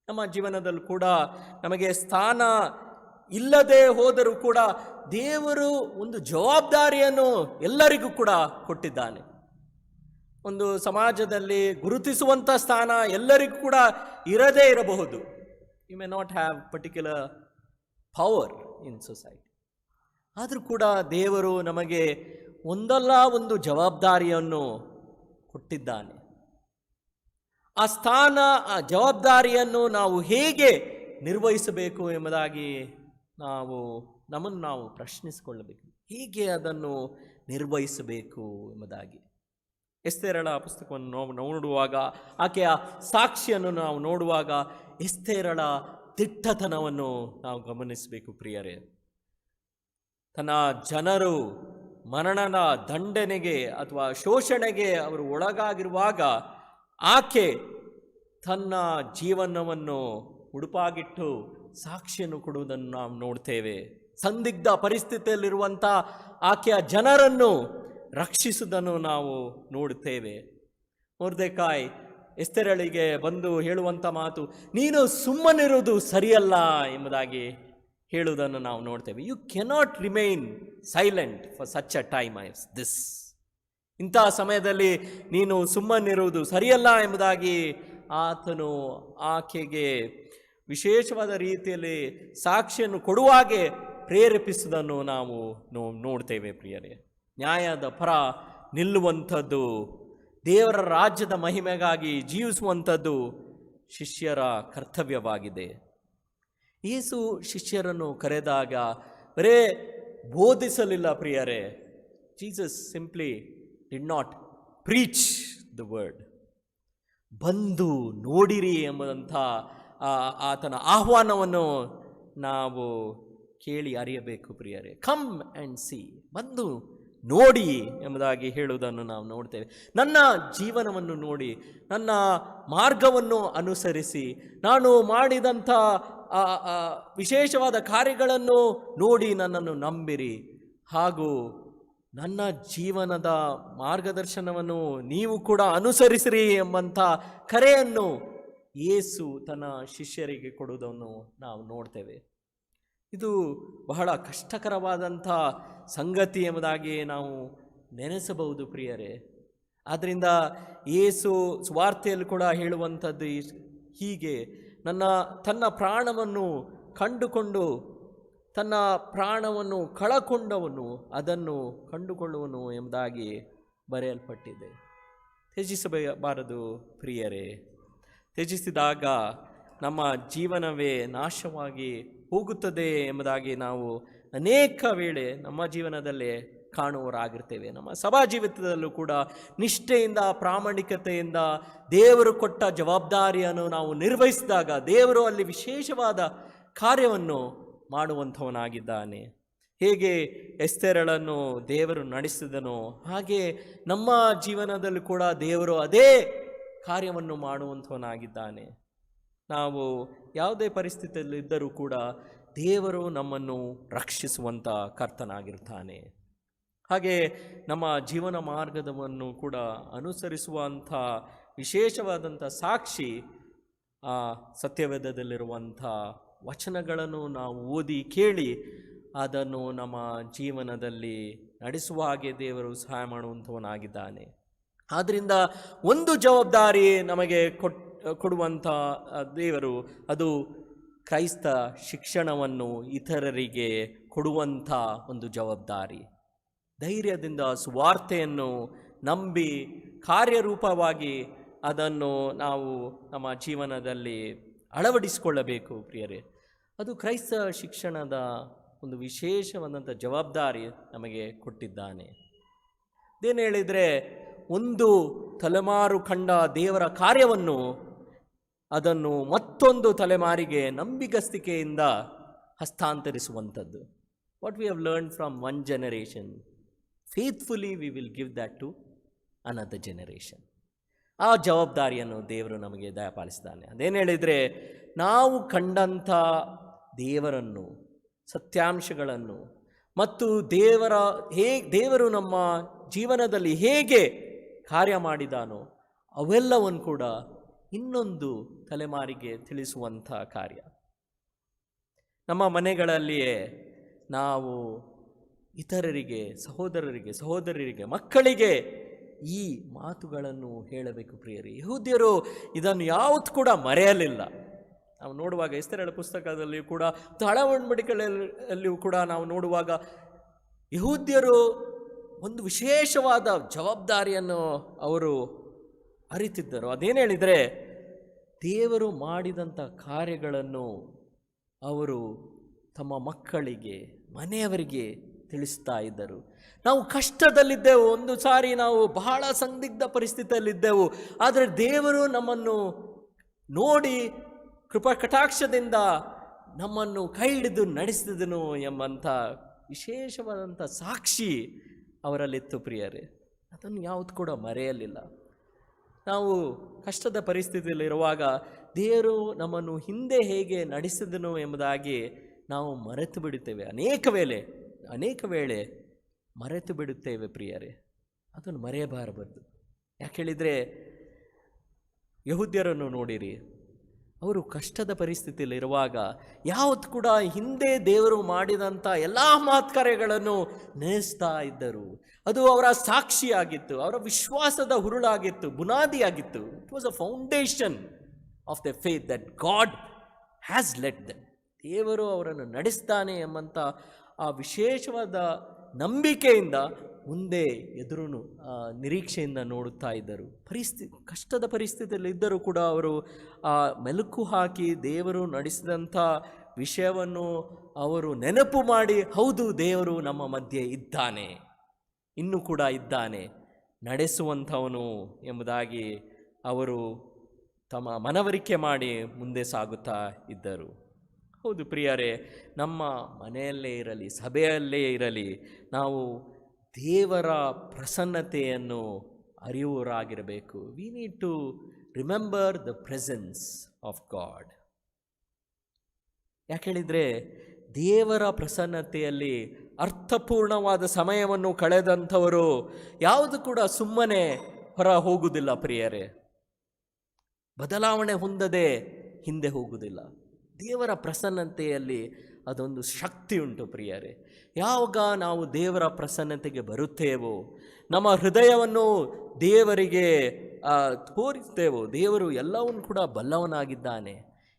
Speaker 1: ನಮ್ಮ ಜೀವನದಲ್ಲೂ ಕೂಡ ನಮಗೆ ಸ್ಥಾನ ಇಲ್ಲದೆ ಹೋದರೂ ಕೂಡ ದೇವರು ಒಂದು ಜವಾಬ್ದಾರಿಯನ್ನು ಎಲ್ಲರಿಗೂ ಕೂಡ ಕೊಟ್ಟಿದ್ದಾನೆ. ಒಂದು ಸಮಾಜದಲ್ಲಿ ಗುರುತಿಸುವಂಥ ಸ್ಥಾನ ಎಲ್ಲರಿಗೂ ಕೂಡ ಇರದೇ ಇರಬಹುದು. You may not have particular power in society. ಆದರೂ ಕೂಡ ದೇವರು ನಮಗೆ ಒಂದಲ್ಲ ಒಂದು ಜವಾಬ್ದಾರಿಯನ್ನು ಕೊಟ್ಟಿದ್ದಾನೆ. ಆ ಸ್ಥಾನ, ಆ ಜವಾಬ್ದಾರಿಯನ್ನು ನಾವು ಹೇಗೆ ನಿರ್ವಹಿಸಬೇಕು ಎಂಬುದಾಗಿ ನಮ್ಮನ್ನು ನಾವು ಪ್ರಶ್ನಿಸಿಕೊಳ್ಳಬೇಕು, ಹೇಗೆ ಅದನ್ನು ನಿರ್ವಹಿಸಬೇಕು ಎಂಬುದಾಗಿ. ಎಸ್ತೇರಳ ಪುಸ್ತಕವನ್ನು ನೋಡುವಾಗ, ಆಕೆಯ ಸಾಕ್ಷಿಯನ್ನು ನಾವು ನೋಡುವಾಗ ಎಸ್ತೇರಳ ದಿಟ್ಟತನವನ್ನು ನಾವು ಗಮನಿಸಬೇಕು ಪ್ರಿಯರೇ. ತನ್ನ ಜನರು ಮರಣದ ದಂಡನೆಗೆ ಅಥವಾ ಶೋಷಣೆಗೆ ಅವರು ಒಳಗಾಗಿರುವಾಗ ಆಕೆ ತನ್ನ ಜೀವನವನ್ನು ಉಡುಪಾಗಿಟ್ಟು ಸಾಕ್ಷಿಯನ್ನು ಕೊಡುವುದನ್ನು ನಾವು ನೋಡ್ತೇವೆ. ಸಂದಿಗ್ಧ ಪರಿಸ್ಥಿತಿಯಲ್ಲಿರುವಂಥ ಆಕೆಯ ಜನರನ್ನು ರಕ್ಷಿಸುವುದನ್ನು ನಾವು ನೋಡುತ್ತೇವೆ. ಮೊರ್ದೆಕಾಯ್ ಎಸ್ತೇರಳಿಗೆ ಬಂದು ಹೇಳುವಂಥ ಮಾತು, ನೀನು ಸುಮ್ಮನಿರುವುದು ಸರಿಯಲ್ಲ ಎಂಬುದಾಗಿ ಹೇಳುವುದನ್ನು ನಾವು ನೋಡ್ತೇವೆ. You cannot remain silent for such a time as this. ಇಂಥ ಸಮಯದಲ್ಲಿ ನೀನು ಸುಮ್ಮನಿರುವುದು ಸರಿಯಲ್ಲ ಎಂಬುದಾಗಿ ಆತನು ಆಕೆಗೆ ವಿಶೇಷವಾದ ರೀತಿಯಲ್ಲಿ ಸಾಕ್ಷಿಯನ್ನು ಕೊಡುವಾಗೆ ಪ್ರೇರೇಪಿಸುವುದನ್ನು ನಾವು ನೋಡ್ತೇವೆ ಪ್ರಿಯರೇ. ನ್ಯಾಯದ ಪರ ನಿಲ್ಲುವಂಥದ್ದು, ದೇವರ ರಾಜ್ಯದ ಮಹಿಮೆಗಾಗಿ ಜೀವಿಸುವಂಥದ್ದು ಶಿಷ್ಯರ ಕರ್ತವ್ಯವಾಗಿದೆ. ಯೇಸು ಶಿಷ್ಯರನ್ನು ಕರೆದಾಗ ಬರೇ ಬೋಧಿಸಲಿಲ್ಲ ಪ್ರಿಯರೇ. Jesus simply did not preach the word. ಬಂದು ನೋಡಿರಿ ಎಂಬುದಂಥ ಆತನ ಆಹ್ವಾನವನ್ನು ನಾವು ಕೇಳಿ ಅರಿಯಬೇಕು ಪ್ರಿಯರೇ. ಕಮ್ ಆ್ಯಂಡ್ ಸಿ, ಬಂದು ನೋಡಿ ಎಂಬುದಾಗಿ ಹೇಳುವುದನ್ನು ನಾವು ನೋಡ್ತೇವೆ. ನನ್ನ ಜೀವನವನ್ನು ನೋಡಿ, ನನ್ನ ಮಾರ್ಗವನ್ನು ಅನುಸರಿಸಿ, ನಾನು ಮಾಡಿದಂಥ ವಿಶೇಷವಾದ ಕಾರ್ಯಗಳನ್ನು ನೋಡಿ ನನ್ನನ್ನು ನಂಬಿರಿ, ಹಾಗೂ ನನ್ನ ಜೀವನದ ಮಾರ್ಗದರ್ಶನವನ್ನು ನೀವು ಕೂಡ ಅನುಸರಿಸಿರಿ ಎಂಬಂಥ ಕರೆಯನ್ನು ಯೇಸು ತನ್ನ ಶಿಷ್ಯರಿಗೆ ಕೊಡುವುದನ್ನು ನಾವು ನೋಡ್ತೇವೆ. ಇದು ಬಹಳ ಕಷ್ಟಕರವಾದಂಥ ಸಂಗತಿ ಎಂಬುದಾಗಿ ನಾವು ನೆನೆಸಬಹುದು ಪ್ರಿಯರೇ. ಆದ್ದರಿಂದ ಯೇಸು ಸುವಾರ್ತೆಯಲ್ಲಿ ಕೂಡ ಹೇಳುವಂಥದ್ದು ಹೀಗೆ, ತನ್ನ ಪ್ರಾಣವನ್ನು ಕಂಡುಕೊಂಡು ತನ್ನ ಪ್ರಾಣವನ್ನು ಕಳಕೊಂಡವನು ಅದನ್ನು ಕಂಡುಕೊಳ್ಳುವನು ಎಂಬುದಾಗಿ ಬರೆಯಲ್ಪಟ್ಟಿದೆ. ತ್ಯಜಿಸಬಾರದು ಪ್ರಿಯರೇ. ತ್ಯಜಿಸಿದಾಗ ನಮ್ಮ ಜೀವನವೇ ನಾಶವಾಗಿ ಹೋಗುತ್ತದೆ ಎಂಬುದಾಗಿ ನಾವು ಅನೇಕ ವೇಳೆ ನಮ್ಮ ಜೀವನದಲ್ಲೇ ಕಾಣುವರಾಗಿರ್ತೇವೆ. ನಮ್ಮ ಸಭಾ ಜೀವಿತದಲ್ಲೂ ಕೂಡ ನಿಷ್ಠೆಯಿಂದ, ಪ್ರಾಮಾಣಿಕತೆಯಿಂದ ದೇವರು ಕೊಟ್ಟ ಜವಾಬ್ದಾರಿಯನ್ನು ನಾವು ನಿರ್ವಹಿಸಿದಾಗ ದೇವರು ಅಲ್ಲಿ ವಿಶೇಷವಾದ ಕಾರ್ಯವನ್ನು ಮಾಡುವಂಥವನಾಗಿದ್ದಾನೆ. ಹೇಗೆ ಎಸ್ತೇರಳನ್ನು ದೇವರು ನಡೆಸಿದನೋ ಹಾಗೆ ನಮ್ಮ ಜೀವನದಲ್ಲೂ ಕೂಡ ದೇವರು ಅದೇ ಕಾರ್ಯವನ್ನು ಮಾಡುವಂಥವನಾಗಿದ್ದಾನೆ. ನಾವು ಯಾವುದೇ ಪರಿಸ್ಥಿತಿಯಲ್ಲಿ ಇದ್ದರೂ ಕೂಡ ದೇವರು ನಮ್ಮನ್ನು ರಕ್ಷಿಸುವಂಥ ಕರ್ತನಾಗಿರ್ತಾನೆ. ಹಾಗೆ ನಮ್ಮ ಜೀವನ ಮಾರ್ಗದವನ್ನು ಕೂಡ ಅನುಸರಿಸುವಂಥ ವಿಶೇಷವಾದಂಥ ಸಾಕ್ಷಿ ಆ ಸತ್ಯವೇದದಲ್ಲಿರುವಂಥ ವಚನಗಳನ್ನು ನಾವು ಓದಿ ಕೇಳಿ ಅದನ್ನು ನಮ್ಮ ಜೀವನದಲ್ಲಿ ನಡೆಸುವ ಹಾಗೆ ದೇವರು ಸಹಾಯ ಮಾಡುವಂಥವನಾಗಿದ್ದಾನೆ. ಆದ್ದರಿಂದ ಒಂದು ಜವಾಬ್ದಾರಿ ನಮಗೆ ಕೊಡುವಂಥ ದೇವರು, ಅದು ಕ್ರೈಸ್ತ ಶಿಕ್ಷಣವನ್ನು ಇತರರಿಗೆ ಕೊಡುವಂಥ ಒಂದು ಜವಾಬ್ದಾರಿ. ಧೈರ್ಯದಿಂದ ಸುವಾರ್ತೆಯನ್ನು ನಂಬಿ ಕಾರ್ಯರೂಪವಾಗಿ ಅದನ್ನು ನಾವು ನಮ್ಮ ಜೀವನದಲ್ಲಿ ಅಳವಡಿಸಿಕೊಳ್ಳಬೇಕು ಪ್ರಿಯರೇ. ಅದು ಕ್ರೈಸ್ತ ಶಿಕ್ಷಣದ ಒಂದು ವಿಶೇಷವಾದಂಥ ಜವಾಬ್ದಾರಿ ನಮಗೆ ಕೊಟ್ಟಿದ್ದಾನೆ. ಅದೇನು ಹೇಳಿದರೆ, ಒಂದು ತಲೆಮಾರು ಕಂಡ ದೇವರ ಕಾರ್ಯವನ್ನು ಅದನ್ನು ಮತ್ತೊಂದು ತಲೆಮಾರಿಗೆ ನಂಬಿಗಸ್ತಿಕೆಯಿಂದ ಹಸ್ತಾಂತರಿಸುವಂಥದ್ದು. What we have learn from one generation, faithfully we will give that to another generation. ಆ ಜವಾಬ್ದಾರಿಯನ್ನು ದೇವರು ನಮಗೆ ದಯಪಾಲಿಸಿದ್ದಾನೆ. ಅದೇನು ಹೇಳಿದರೆ, ನಾವು ಕಂಡಂಥ ದೇವರನ್ನು, ಸತ್ಯಾಂಶಗಳನ್ನು ಮತ್ತು ದೇವರು ನಮ್ಮ ಜೀವನದಲ್ಲಿ ಹೇಗೆ ಕಾರ್ಯ ಮಾಡಿದಾನೋ ಅವೆಲ್ಲವನ್ನು ಕೂಡ ಇನ್ನೊಂದು ತಲೆಮಾರಿಗೆ ತಿಳಿಸುವಂಥ ಕಾರ್ಯ. ನಮ್ಮ ಮನೆಗಳಲ್ಲಿಯೇ ನಾವು ಇತರರಿಗೆ, ಸಹೋದರರಿಗೆ, ಮಕ್ಕಳಿಗೆ ಈ ಮಾತುಗಳನ್ನು ಹೇಳಬೇಕು ಪ್ರಿಯರೇ. ಯಹೂದ್ಯರು ಇದನ್ನು ಯಾವತ್ತೂ ಕೂಡ ಮರೆಯಲಿಲ್ಲ. ನಾವು ನೋಡುವಾಗ ಎಸ್ತೇರಳ ಪುಸ್ತಕದಲ್ಲಿಯೂ ಕೂಡ, ಒಡಂಬಡಿಕೆಯಲ್ಲಿಯೂ ಕೂಡ ನಾವು ನೋಡುವಾಗ ಯಹೂದ್ಯರು ಒಂದು ವಿಶೇಷವಾದ ಜವಾಬ್ದಾರಿಯನ್ನು ಅವರು ಅರಿತಿದ್ದರು. ಅದೇನು ಹೇಳಿದರೆ, ದೇವರು ಮಾಡಿದಂಥ ಕಾರ್ಯಗಳನ್ನು ಅವರು ತಮ್ಮ ಮಕ್ಕಳಿಗೆ, ಮನೆಯವರಿಗೆ ತಿಳಿಸ್ತಾ ಇದ್ದರು. ನಾವು ಕಷ್ಟದಲ್ಲಿದ್ದೆವು, ಒಂದು ಸಾರಿ ನಾವು ಬಹಳ ಸಂದಿಗ್ಧ ಪರಿಸ್ಥಿತಿಯಲ್ಲಿದ್ದೆವು, ಆದರೆ ದೇವರು ನಮ್ಮನ್ನು ನೋಡಿ ಕೃಪಾ ಕಟಾಕ್ಷದಿಂದ ನಮ್ಮನ್ನು ಕೈ ಹಿಡಿದು ನಡೆಸಿದನು ಎಂಬಂಥ ವಿಶೇಷವಾದಂಥ ಸಾಕ್ಷಿ ಅವರಲ್ಲಿತ್ತು ಪ್ರಿಯರೇ. ಅದನ್ನು ಯಾವುದು ಕೂಡ ಮರೆಯಲಿಲ್ಲ. ನಾವು ಕಷ್ಟದ ಪರಿಸ್ಥಿತಿಯಲ್ಲಿರುವಾಗ ದೇವರು ನಮ್ಮನ್ನು ಹಿಂದೆ ಹೇಗೆ ನಡೆಸಿದನು ಎಂಬುದಾಗಿ ನಾವು ಮರೆತು ಬಿಡುತ್ತೇವೆ. ಅನೇಕ ವೇಳೆ ಮರೆತು ಬಿಡುತ್ತೇವೆ ಪ್ರಿಯರೇ. ಅದನ್ನು ಮರೆಯಬಾರದು. ಯಾಕೆ ಹೇಳಿದರೆ, ಯಹೂದ್ಯರನ್ನು ನೋಡಿರಿ, ಅವರು ಕಷ್ಟದ ಪರಿಸ್ಥಿತಿಯಲ್ಲಿರುವಾಗ ಯಾವತ್ತು ಕೂಡ ಹಿಂದೆ ದೇವರು ಮಾಡಿದಂಥ ಎಲ್ಲ ಮಹತ್ಕಾರ್ಯಗಳನ್ನು ನೆನೆಸ್ತಾ ಇದ್ದರು. ಅದು ಅವರ ಸಾಕ್ಷಿಯಾಗಿತ್ತು, ಅವರ ವಿಶ್ವಾಸದ ಹುರುಳಾಗಿತ್ತು, ಬುನಾದಿಯಾಗಿತ್ತು. It was a foundation of the faith that God has let them. ದೇವರು ಅವರನ್ನು ನಡೆಸ್ತಾನೆ ಎಂಬಂಥ ಆ ವಿಶೇಷವಾದ ನಂಬಿಕೆಯಿಂದ ಮುಂದೆ ಎದುರು ನಿರೀಕ್ಷೆಯಿಂದ ನೋಡುತ್ತಾ ಇದ್ದರು. ಕಷ್ಟದ ಪರಿಸ್ಥಿತಿಯಲ್ಲಿ ಇದ್ದರೂ ಕೂಡ ಅವರು ಮೆಲುಕು ಹಾಕಿ ದೇವರು ನಡೆಸಿದಂಥ ವಿಷಯವನ್ನು ಅವರು ನೆನಪು ಮಾಡಿ, ಹೌದು ದೇವರು ನಮ್ಮ ಮಧ್ಯೆ ಇದ್ದಾನೆ, ಇನ್ನೂ ಕೂಡ ಇದ್ದಾನೆ, ನಡೆಸುವಂಥವನು ಎಂಬುದಾಗಿ ಅವರು ತಮ್ಮ ಮನವರಿಕೆ ಮಾಡಿ ಮುಂದೆ ಸಾಗುತ್ತಾ ಇದ್ದರು. ಹೌದು ಪ್ರಿಯರೇ, ನಮ್ಮ ಮನೆಯಲ್ಲೇ ಇರಲಿ, ಸಭೆಯಲ್ಲೇ ಇರಲಿ, ನಾವು ದೇವರ ಪ್ರಸನ್ನತೆಯನ್ನು ಅರಿಯುವರಾಗಿರಬೇಕು. We need to remember the presence of God. ಯಾಕೆ ಹೇಳಿದರೆ, ದೇವರ ಪ್ರಸನ್ನತೆಯಲ್ಲಿ ಅರ್ಥಪೂರ್ಣವಾದ ಸಮಯವನ್ನು ಕಳೆದಂಥವರು ಯಾವುದು ಕೂಡ ಸುಮ್ಮನೆ ಹೊರ ಹೋಗುವುದಿಲ್ಲ ಪ್ರಿಯರೇ. ಬದಲಾವಣೆ ಹೊಂದದೆ ಹಿಂದೆ ಹೋಗುವುದಿಲ್ಲ. ದೇವರ ಪ್ರಸನ್ನತೆಯಲ್ಲಿ ಅದೊಂದು ಶಕ್ತಿ ಉಂಟು ಪ್ರಿಯರೇ. ಯಾವಾಗ ನಾವು ದೇವರ ಪ್ರಸನ್ನತೆಗೆ ಬರುತ್ತೇವೋ, ನಮ್ಮ ಹೃದಯವನ್ನು ದೇವರಿಗೆ ತೋರಿಸ್ತೇವೋ, ದೇವರು ಎಲ್ಲವನ್ನೂ ಕೂಡ ಬಲ್ಲವನಾಗಿದ್ದಾನೆ.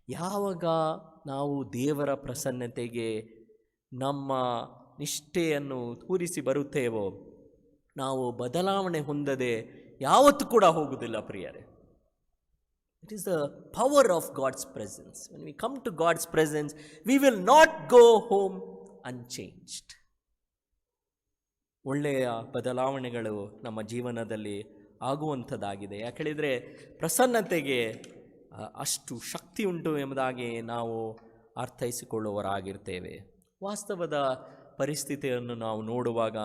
Speaker 1: ಯಾವಾಗ ನಾವು ದೇವರ ಪ್ರಸನ್ನತೆಗೆ ನಮ್ಮ ನಿಷ್ಠೆಯನ್ನು ತೋರಿಸಿ ಬರುತ್ತೇವೋ, ನಾವು ಬದಲಾವಣೆ ಹೊಂದದೆ ಯಾವತ್ತೂ ಕೂಡ ಹೋಗುವುದಿಲ್ಲ ಪ್ರಿಯರೇ. It is the power of God's presence. When we come to God's presence, we will not go home unchanged. ಒಳ್ಳೆಯ ಬದಲಾವಣೆಗಳು ನಮ್ಮ ಜೀವನದಲ್ಲಿ ಆಗುವಂಥದ್ದಾಗಿದೆ. ಯಾಕೆ ಹೇಳಿದರೆ, ಪ್ರಸನ್ನತೆಗೆ ಅಷ್ಟು ಶಕ್ತಿ ಉಂಟು ಎಂಬುದಾಗಿ ನಾವು ಅರ್ಥೈಸಿಕೊಳ್ಳುವವರಾಗಿರ್ತೇವೆ. ವಾಸ್ತವದ ಪರಿಸ್ಥಿತಿಯನ್ನು ನಾವು ನೋಡುವಾಗ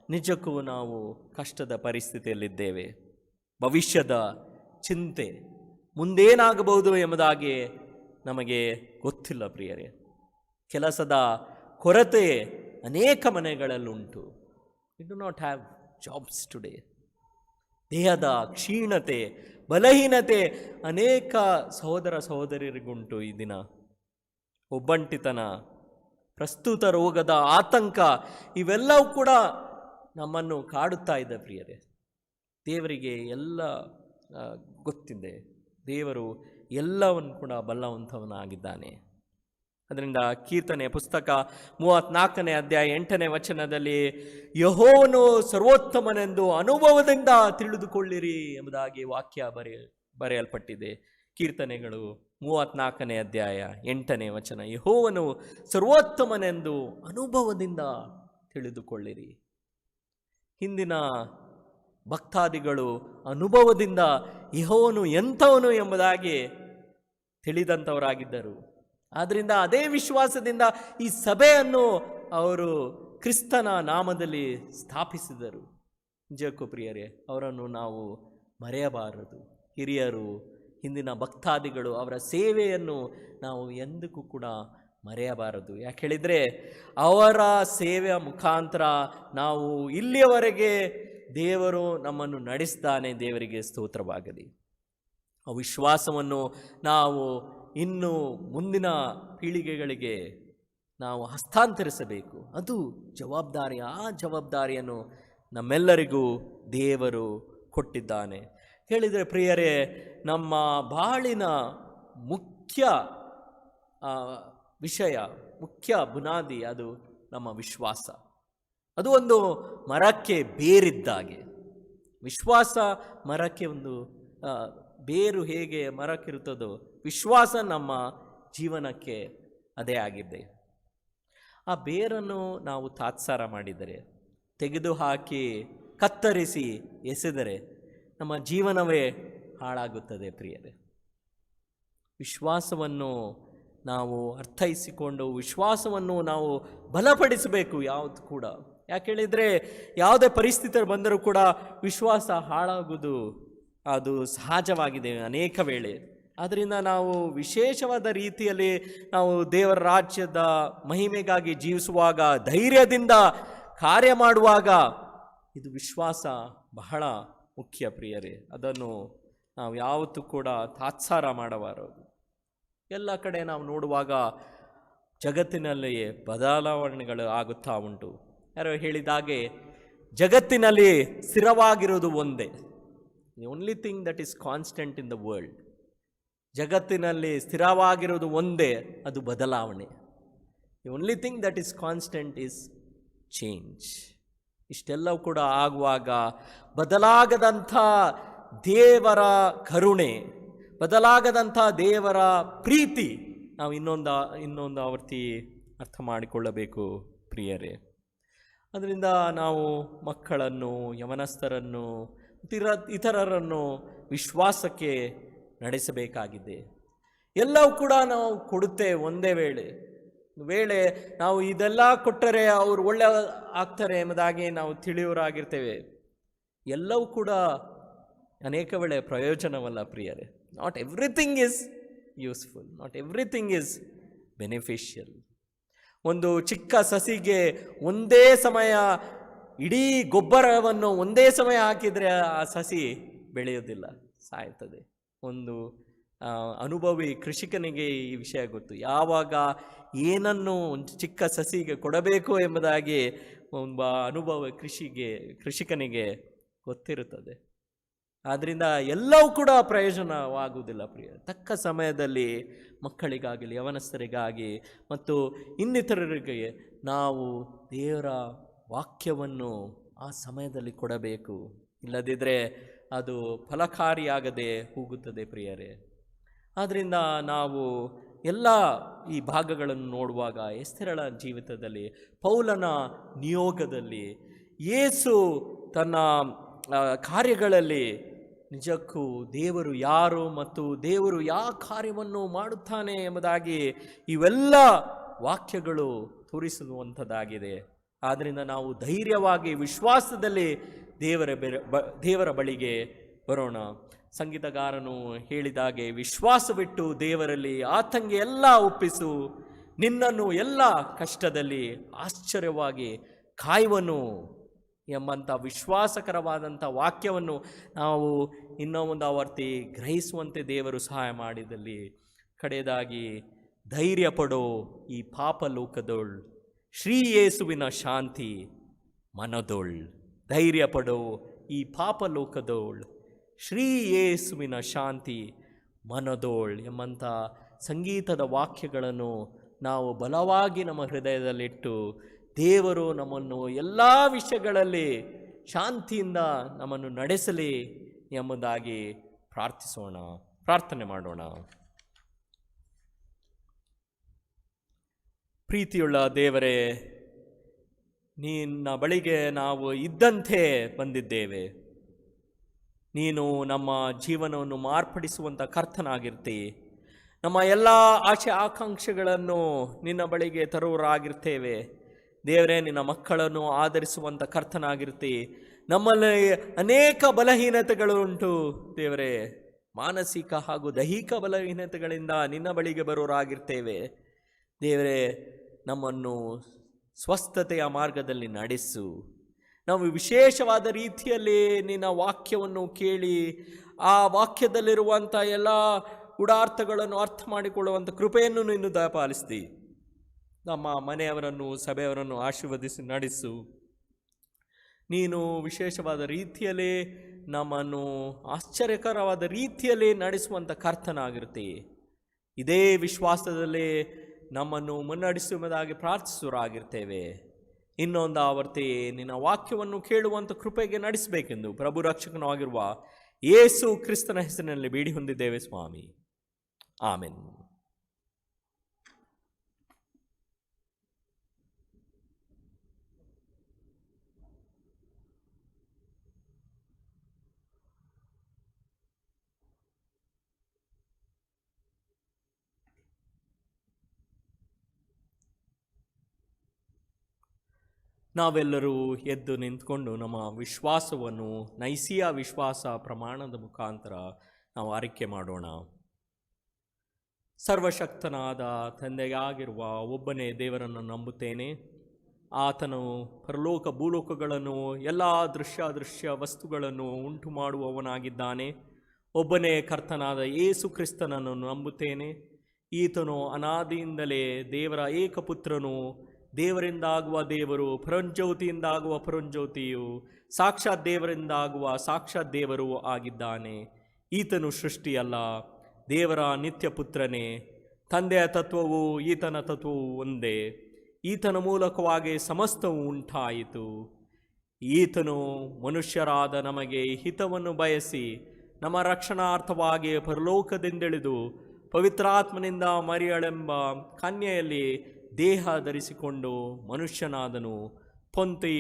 Speaker 1: ನಿಜಕ್ಕೂ ನಾವು ಕಷ್ಟದ ಪರಿಸ್ಥಿತಿಯಲ್ಲಿದ್ದೇವೆ. ಭವಿಷ್ಯದ ಚಿಂತೆ, ಮುಂದೇನಾಗಬಹುದು ಎಂಬುದಾಗಿ ನಮಗೆ ಗೊತ್ತಿಲ್ಲ ಪ್ರಿಯರೇ. ಕೆಲಸದ ಕೊರತೆ ಅನೇಕ ಮನೆಗಳಲ್ಲುಂಟು. We do not have jobs today. ದೇಹದ ಕ್ಷೀಣತೆ, ಬಲಹೀನತೆ ಅನೇಕ ಸಹೋದರ ಸಹೋದರಿಯರಿಗುಂಟು ಈ ದಿನ. ಒಬ್ಬಂಟಿತನ, ಪ್ರಸ್ತುತ ರೋಗದ ಆತಂಕ ಇವೆಲ್ಲವೂ ಕೂಡ ನಮ್ಮನ್ನು ಕಾಡುತ್ತಾ ಇದೆ ಪ್ರಿಯರೇ. ದೇವರಿಗೆ ಎಲ್ಲ ಗೊತ್ತಿದೆ. ದೇವರು ಎಲ್ಲವನ್ನು ಕೂಡ ಬಲ್ಲವಂತವನಾಗಿದ್ದಾನೆ. ಅದರಿಂದ ಕೀರ್ತನೆ ಪುಸ್ತಕ 34ನೇ ಅಧ್ಯಾಯ 8ನೇ ವಚನದಲ್ಲಿ, ಯೆಹೋವನು ಸರ್ವೋತ್ತಮನೆಂದು ಅನುಭವದಿಂದ ತಿಳಿದುಕೊಳ್ಳಿರಿ ಎಂಬುದಾಗಿ ವಾಕ್ಯ ಬರೆಯಲ್ಪಟ್ಟಿದೆ. ಕೀರ್ತನೆಗಳು 34ನೇ ಅಧ್ಯಾಯ 8ನೇ ವಚನ, ಯೆಹೋವನು ಸರ್ವೋತ್ತಮನೆಂದು ಅನುಭವದಿಂದ ತಿಳಿದುಕೊಳ್ಳಿರಿ. ಹಿಂದಿನ ಭಕ್ತಾದಿಗಳು ಅನುಭವದಿಂದ ಯೆಹೋವನು ಎಂಥವನು ಎಂಬುದಾಗಿ ತಿಳಿದಂಥವರಾಗಿದ್ದರು. ಆದ್ದರಿಂದ ಅದೇ ವಿಶ್ವಾಸದಿಂದ ಈ ಸಭೆಯನ್ನು ಅವರು ಕ್ರಿಸ್ತನ ನಾಮದಲ್ಲಿ ಸ್ಥಾಪಿಸಿದರು. ನಿಜಕ್ಕೂ ಪ್ರಿಯರೇ, ಅವರನ್ನು ನಾವು ಮರೆಯಬಾರದು. ಹಿರಿಯರು, ಹಿಂದಿನ ಭಕ್ತಾದಿಗಳು, ಅವರ ಸೇವೆಯನ್ನು ನಾವು ಎಂದಕ್ಕೂ ಕೂಡ ಮರೆಯಬಾರದು. ಯಾಕೆ ಹೇಳಿದರೆ, ಅವರ ಸೇವೆಯ ಮುಖಾಂತರ ನಾವು ಇಲ್ಲಿಯವರೆಗೆ ದೇವರು ನಮ್ಮನ್ನು ನಡೆಸ್ತಾನೆ. ದೇವರಿಗೆ ಸ್ತೋತ್ರವಾಗಲಿ. ಆ ವಿಶ್ವಾಸವನ್ನು ನಾವು ಇನ್ನು ಮುಂದಿನ ಪೀಳಿಗೆಗಳಿಗೆ ನಾವು ಹಸ್ತಾಂತರಿಸಬೇಕು. ಅದು ಜವಾಬ್ದಾರಿ. ಆ ಜವಾಬ್ದಾರಿಯನ್ನು ನಮ್ಮೆಲ್ಲರಿಗೂ ದೇವರು ಕೊಟ್ಟಿದ್ದಾನೆ. ಹೇಳಿದರೆ ಪ್ರಿಯರೇ, ನಮ್ಮ ಬಾಳಿನ ಮುಖ್ಯ ವಿಷಯ, ಮುಖ್ಯ ಬುನಾದಿ ಅದು ನಮ್ಮ ವಿಶ್ವಾಸ. ಅದು ಒಂದು ಮರಕ್ಕೆ ಬೇರಿದ್ದಾಗೆ. ವಿಶ್ವಾಸ ಮರಕ್ಕೆ ಒಂದು ಬೇರು ಹೇಗೆ ಮರಕ್ಕಿರುತ್ತದೋ, ವಿಶ್ವಾಸ ನಮ್ಮ ಜೀವನಕ್ಕೆ ಅದೇ ಆಗಿದೆ. ಆ ಬೇರನ್ನು ನಾವು ತಾತ್ಸಾರ ಮಾಡಿದರೆ, ತೆಗೆದುಹಾಕಿ ಕತ್ತರಿಸಿ ಎಸೆದರೆ ನಮ್ಮ ಜೀವನವೇ ಹಾಳಾಗುತ್ತದೆ ಪ್ರಿಯರೇ. ವಿಶ್ವಾಸವನ್ನು ನಾವು ಅರ್ಥೈಸಿಕೊಂಡು ವಿಶ್ವಾಸವನ್ನು ನಾವು ಬಲಪಡಿಸಬೇಕು ಯಾವುದು ಕೂಡ. ಯಾಕೆ ಹೇಳಿದರೆ ಯಾವುದೇ ಪರಿಸ್ಥಿತಿ ಬಂದರೂ ಕೂಡ ವಿಶ್ವಾಸ ಹಾಳಾಗುವುದು ಅದು ಸಹಜವಾಗಿದೆ ಅನೇಕ ವೇಳೆ. ಆದ್ದರಿಂದ ನಾವು ವಿಶೇಷವಾದ ರೀತಿಯಲ್ಲಿ ನಾವು ದೇವರ ರಾಜ್ಯದ ಮಹಿಮೆಗಾಗಿ ಜೀವಿಸುವಾಗ, ಧೈರ್ಯದಿಂದ ಕಾರ್ಯ ಮಾಡುವಾಗ ಇದು ವಿಶ್ವಾಸ ಬಹಳ ಮುಖ್ಯ ಪ್ರಿಯರೇ. ಅದನ್ನು ನಾವು ಯಾವತ್ತೂ ಕೂಡ ತಾತ್ಸಾರ ಮಾಡಬಾರದು. ಎಲ್ಲ ಕಡೆ ನಾವು ನೋಡುವಾಗ ಜಗತ್ತಿನಲ್ಲಿ ಬದಲಾವಣೆಗಳು ಆಗುತ್ತಾ ಉಂಟು. ಯಾರೋ ಹೇಳಿದಾಗೆ ಜಗತ್ತಿನಲ್ಲಿ ಸ್ಥಿರವಾಗಿರೋದು ಒಂದೇ. The only thing that is constant in the world. ಜಗತ್ತಿನಲ್ಲಿ ಸ್ಥಿರವಾಗಿರೋದು ಒಂದೇ, ಅದು ಬದಲಾವಣೆ. The only thing that is constant is change. ಇಷ್ಟೆಲ್ಲವೂ ಕೂಡ ಆಗುವಾಗ ಬದಲಾಗದಂಥ ದೇವರ ಕರುಣೆ, ಬದಲಾಗದಂಥ ದೇವರ ಪ್ರೀತಿ ನಾವು ಇನ್ನೊಂದು ಆವರ್ತಿ ಅರ್ಥ ಮಾಡಿಕೊಳ್ಳಬೇಕು ಪ್ರಿಯರೇ. ಅದರಿಂದ ನಾವು ಮಕ್ಕಳನ್ನು, ಯವನಸ್ಥರನ್ನು, ಇತರರನ್ನು ವಿಶ್ವಾಸಕ್ಕೆ ನಡೆಸಬೇಕಾಗಿದೆ. ಎಲ್ಲವೂ ಕೂಡ ನಾವು ಕೊಡುತ್ತೇವೆ ಒಂದೇ ವೇಳೆ ನಾವು ಇದೆಲ್ಲ ಕೊಟ್ಟರೆ ಅವರು ಒಳ್ಳೆ ಆಗ್ತಾರೆ ಎಂಬುದಾಗಿ ನಾವು ತಿಳಿಯೋರಾಗಿರ್ತೇವೆ. ಎಲ್ಲವೂ ಕೂಡ ಅನೇಕ ವೇಳೆ ಪ್ರಯೋಜನವಲ್ಲ ಪ್ರಿಯರೇ. Not everything is useful, not everything is beneficial. ಒಂದು ಚಿಕ್ಕ ಸಸಿಗೆ ಒಂದೇ ಸಮಯ ಇಡೀ ಗೊಬ್ಬರವನ್ನು ಒಂದೇ ಸಮಯ ಹಾಕಿದರೆ ಆ ಸಸಿ ಬೆಳೆಯೋದಿಲ್ಲ, ಸಾಯ್ತದೆ. ಒಂದು ಅನುಭವಿ ಕೃಷಿಕನಿಗೆ ಈ ವಿಷಯ ಗೊತ್ತು. ಯಾವಾಗ ಏನನ್ನು ಒಂದು ಚಿಕ್ಕ ಸಸಿಗೆ ಕೊಡಬೇಕು ಎಂಬುದಾಗಿ ಒಬ್ಬ ಅನುಭವ ಕೃಷಿಕನಿಗೆ ಗೊತ್ತಿರುತ್ತದೆ. ಆದ್ದರಿಂದ ಎಲ್ಲವೂ ಕೂಡ ಪ್ರಯೋಜನವಾಗುವುದಿಲ್ಲ ಪ್ರಿಯ. ತಕ್ಕ ಸಮಯದಲ್ಲಿ ಮಕ್ಕಳಿಗಾಗಲಿ, ಯವನಸ್ಥರಿಗಾಗಿ ಮತ್ತು ಇನ್ನಿತರರಿಗೆ ನಾವು ದೇವರ ವಾಕ್ಯವನ್ನು ಆ ಸಮಯದಲ್ಲಿ ಕೊಡಬೇಕು. ಇಲ್ಲದಿದ್ದರೆ ಅದು ಫಲಕಾರಿಯಾಗದೆ ಹೋಗುತ್ತದೆ ಪ್ರಿಯರೇ. ಆದ್ದರಿಂದ ನಾವು ಎಲ್ಲ ಈ ಭಾಗಗಳನ್ನು ನೋಡುವಾಗ ಎಸ್ತೇರಳ ಜೀವಿತದಲ್ಲಿ, ಪೌಲನ ನಿಯೋಗದಲ್ಲಿ, ಯೇಸು ತನ್ನ ಕಾರ್ಯಗಳಲ್ಲಿ ನಿಜಕ್ಕೂ ದೇವರು ಯಾರು ಮತ್ತು ದೇವರು ಯಾವ ಕಾರ್ಯವನ್ನು ಮಾಡುತ್ತಾನೆ ಎಂಬುದಾಗಿ ಇವೆಲ್ಲ ವಾಕ್ಯಗಳು ತೋರಿಸುವಂಥದ್ದಾಗಿದೆ. ಆದ್ದರಿಂದ ನಾವು ಧೈರ್ಯವಾಗಿ ವಿಶ್ವಾಸದಲ್ಲಿ ದೇವರ ಬಳಿಗೆ ಬರೋಣ. ಸಂಗೀತಗಾರನು ಹೇಳಿದಾಗೆ, ವಿಶ್ವಾಸವಿಟ್ಟು ದೇವರಲ್ಲಿ ಆತಂಗೆ ಎಲ್ಲ ಒಪ್ಪಿಸು, ನಿನ್ನನ್ನು ಎಲ್ಲ ಕಷ್ಟದಲ್ಲಿ ಆಶ್ಚರ್ಯವಾಗಿ ಕಾಯುವನು ಎಂಬಂಥ ವಿಶ್ವಾಸಕರವಾದಂಥ ವಾಕ್ಯವನ್ನು ನಾವು ಇನ್ನೊಂದು ಆವರ್ತಿ ಗ್ರಹಿಸುವಂತೆ ದೇವರು ಸಹಾಯ ಮಾಡಿದಲ್ಲಿ, ಕಡೆಯದಾಗಿ ಧೈರ್ಯ ಪಡೋ ಈ ಪಾಪ ಲೋಕದೋಳ್ ಶ್ರೀ ಯೇಸುವಿನ ಶಾಂತಿ ಮನದೋಳ್. ಧೈರ್ಯ ಪಡೋ ಈ ಪಾಪ ಲೋಕದೋಳ್ ಶ್ರೀ ಯೇಸುವಿನ ಶಾಂತಿ ಮನದೋಳ್ ಎಂಬಂಥ ಸಂಗೀತದ ವಾಕ್ಯಗಳನ್ನು ನಾವು ಬಲವಾಗಿ ನಮ್ಮ ಹೃದಯದಲ್ಲಿಟ್ಟು ದೇವರು ನಮ್ಮನ್ನು ಎಲ್ಲ ವಿಷಯಗಳಲ್ಲಿ ಶಾಂತಿಯಿಂದ ನಮ್ಮನ್ನು ನಡೆಸಲಿ ಎಂಬುದಾಗಿ ಪ್ರಾರ್ಥನೆ ಮಾಡೋಣ. ಪ್ರೀತಿಯುಳ್ಳ ದೇವರೇ, ನಿನ್ನ ಬಳಿಗೆ ನಾವು ಇದ್ದಂತೆ ಬಂದಿದ್ದೇವೆ. ನೀನು ನಮ್ಮ ಜೀವನವನ್ನು ಮಾರ್ಪಡಿಸುವಂಥ ಕರ್ತನಾಗಿರ್ತಿ. ನಮ್ಮ ಎಲ್ಲ ಆಶೆ ಆಕಾಂಕ್ಷೆಗಳನ್ನು ನಿನ್ನ ಬಳಿಗೆ ತರುವರಾಗಿರ್ತೇವೆ. ದೇವರೇ, ನಿನ್ನ ಮಕ್ಕಳನ್ನು ಆಧರಿಸುವಂಥ ಕರ್ತನಾಗಿರ್ತಿ. ನಮ್ಮಲ್ಲಿ ಅನೇಕ ಬಲಹೀನತೆಗಳು ಉಂಟು ದೇವರೇ. ಮಾನಸಿಕ ಹಾಗೂ ದೈಹಿಕ ಬಲಹೀನತೆಗಳಿಂದ ನಿನ್ನ ಬಳಿಗೆ ಬರೋರಾಗಿರ್ತೇವೆ. ದೇವರೇ, ನಮ್ಮನ್ನು ಸ್ವಸ್ಥತೆಯ ಮಾರ್ಗದಲ್ಲಿ ನಡೆಸು. ನಾವು ವಿಶೇಷವಾದ ರೀತಿಯಲ್ಲಿ ನಿನ್ನ ವಾಕ್ಯವನ್ನು ಕೇಳಿ ಆ ವಾಕ್ಯದಲ್ಲಿರುವಂಥ ಎಲ್ಲ ಗೂಢಾರ್ಥಗಳನ್ನು ಅರ್ಥ ಮಾಡಿಕೊಳ್ಳುವಂಥ ಕೃಪೆಯನ್ನು ನೀನು ದಯಪಾಲಿಸ್ತಿ. ನಮ್ಮ ಮನೆಯವರನ್ನು, ಸಭೆಯವರನ್ನು ಆಶೀರ್ವದಿಸಿ ನಡೆಸು. ನೀನು ವಿಶೇಷವಾದ ರೀತಿಯಲ್ಲಿ ನಮ್ಮನ್ನು ಆಶ್ಚರ್ಯಕರವಾದ ರೀತಿಯಲ್ಲಿ ನಡೆಸುವಂಥ ಕರ್ತನಾಗಿರ್ತಿ. ಇದೇ ವಿಶ್ವಾಸದಲ್ಲಿ ನಮ್ಮನ್ನು ಮುನ್ನಡೆಸುವುದಾಗಿ ಪ್ರಾರ್ಥಿಸುವರಾಗಿರ್ತೇವೆ. ಇನ್ನೊಂದು ಆವರ್ತಿ ನಿನ್ನ ವಾಕ್ಯವನ್ನು ಕೇಳುವಂಥ ಕೃಪೆಗೆ ನಡೆಸಬೇಕೆಂದು ಪ್ರಭು ರಕ್ಷಕನೂ ಆಗಿರುವ ಯೇಸು ಕ್ರಿಸ್ತನ ಹೆಸರಿನಲ್ಲಿ ಬೇಡಿ ಹೊಂದಿದ್ದೇವೆ ಸ್ವಾಮಿ. ಆಮೆನ್. ನಾವೆಲ್ಲರೂ ಎದ್ದು ನಿಂತ್ಕೊಂಡು ನಮ್ಮ ವಿಶ್ವಾಸವನ್ನು ನೈಸಿಯ ವಿಶ್ವಾಸ ಪ್ರಮಾಣದ ಮುಖಾಂತರ ನಾವು ಆರೈಕೆ ಮಾಡೋಣ. ಸರ್ವಶಕ್ತನಾದ ತಂದೆಯಾಗಿರುವ ಒಬ್ಬನೇ ದೇವರನ್ನು ನಂಬುತ್ತೇನೆ. ಆತನು ಪರಲೋಕ ಭೂಲೋಕಗಳನ್ನು ಎಲ್ಲ ದೃಶ್ಯ ವಸ್ತುಗಳನ್ನು ಉಂಟು ಮಾಡುವವನಾಗಿದ್ದಾನೆ. ಒಬ್ಬನೇ ಕರ್ತನಾದ ಯೇಸು ಕ್ರಿಸ್ತನನ್ನು ನಂಬುತ್ತೇನೆ. ಈತನು ಅನಾದಿಯಿಂದಲೇ ದೇವರ ಏಕಪುತ್ರನು, ದೇವರಿಂದಾಗುವ ದೇವರು, ಪರಂಜ್ಯೋತಿಯಿಂದಾಗುವ ಪರಂಜ್ಯೋತಿಯು, ಸಾಕ್ಷಾತ್ ದೇವರಿಂದಾಗುವ ಸಾಕ್ಷಾತ್ ದೇವರು ಆಗಿದ್ದಾನೆ. ಈತನು ಸೃಷ್ಟಿಯಲ್ಲ, ದೇವರ ನಿತ್ಯ ಪುತ್ರನೇ. ತಂದೆಯ ತತ್ವವು ಈತನ ತತ್ವವು ಒಂದೇ. ಈತನ ಮೂಲಕವಾಗಿ ಸಮಸ್ತವು ಉಂಟಾಯಿತು. ಈತನು ಮನುಷ್ಯರಾದ ನಮಗೆ ಹಿತವನ್ನು ಬಯಸಿ ನಮ್ಮ ರಕ್ಷಣಾರ್ಥವಾಗಿ ಪರಲೋಕದಿಂದಿಳಿದು ಪವಿತ್ರಾತ್ಮನಿಂದ ಮರಿಯಳೆಂಬ ಕನ್ಯೆಯಲ್ಲಿ ದೇಹ ಧರಿಸಿಕೊಂಡು ಮನುಷ್ಯನಾದನು. ಪೊಂತಿ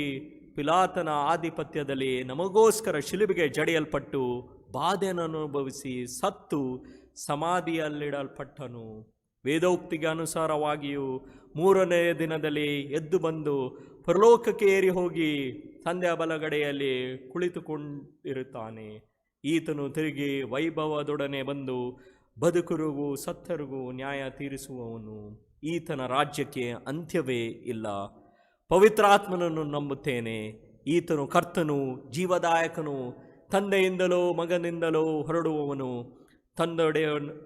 Speaker 1: ಪಿಲಾತನ ಆಧಿಪತ್ಯದಲ್ಲಿ ನಮಗೋಸ್ಕರ ಶಿಲುಬೆಗೆ ಜಡಿಯಲ್ಪಟ್ಟು ಬಾಧೆಯನ್ನು ಅನುಭವಿಸಿ ಸತ್ತು ಸಮಾಧಿಯಲ್ಲಿಡಲ್ಪಟ್ಟನು. ವೇದೋಕ್ತಿಗೆ ಅನುಸಾರವಾಗಿಯೂ ಮೂರನೇ ದಿನದಲ್ಲಿ ಎದ್ದು ಬಂದು ಪರಲೋಕಕ್ಕೆ ಏರಿ ಹೋಗಿ ತಂದೆಯ ಬಲಗಡೆಯಲ್ಲಿ ಕುಳಿತುಕೊಂಡಿರುತ್ತಾನೆ. ಈತನು ತಿರುಗಿ ವೈಭವದೊಡನೆ ಬಂದು ಬದುಕರಿಗೂ ಸತ್ತರಿಗೂ ನ್ಯಾಯ ತೀರಿಸುವವನು. ಈತನ ರಾಜ್ಯಕ್ಕೆ ಅಂತ್ಯವೇ ಇಲ್ಲ. ಪವಿತ್ರಾತ್ಮನನ್ನು ನಂಬುತ್ತೇನೆ. ಈತನು ಕರ್ತನು, ಜೀವದಾಯಕನು, ತಂದೆಯಿಂದಲೋ ಮಗನಿಂದಲೋ ಹೊರಡುವವನು,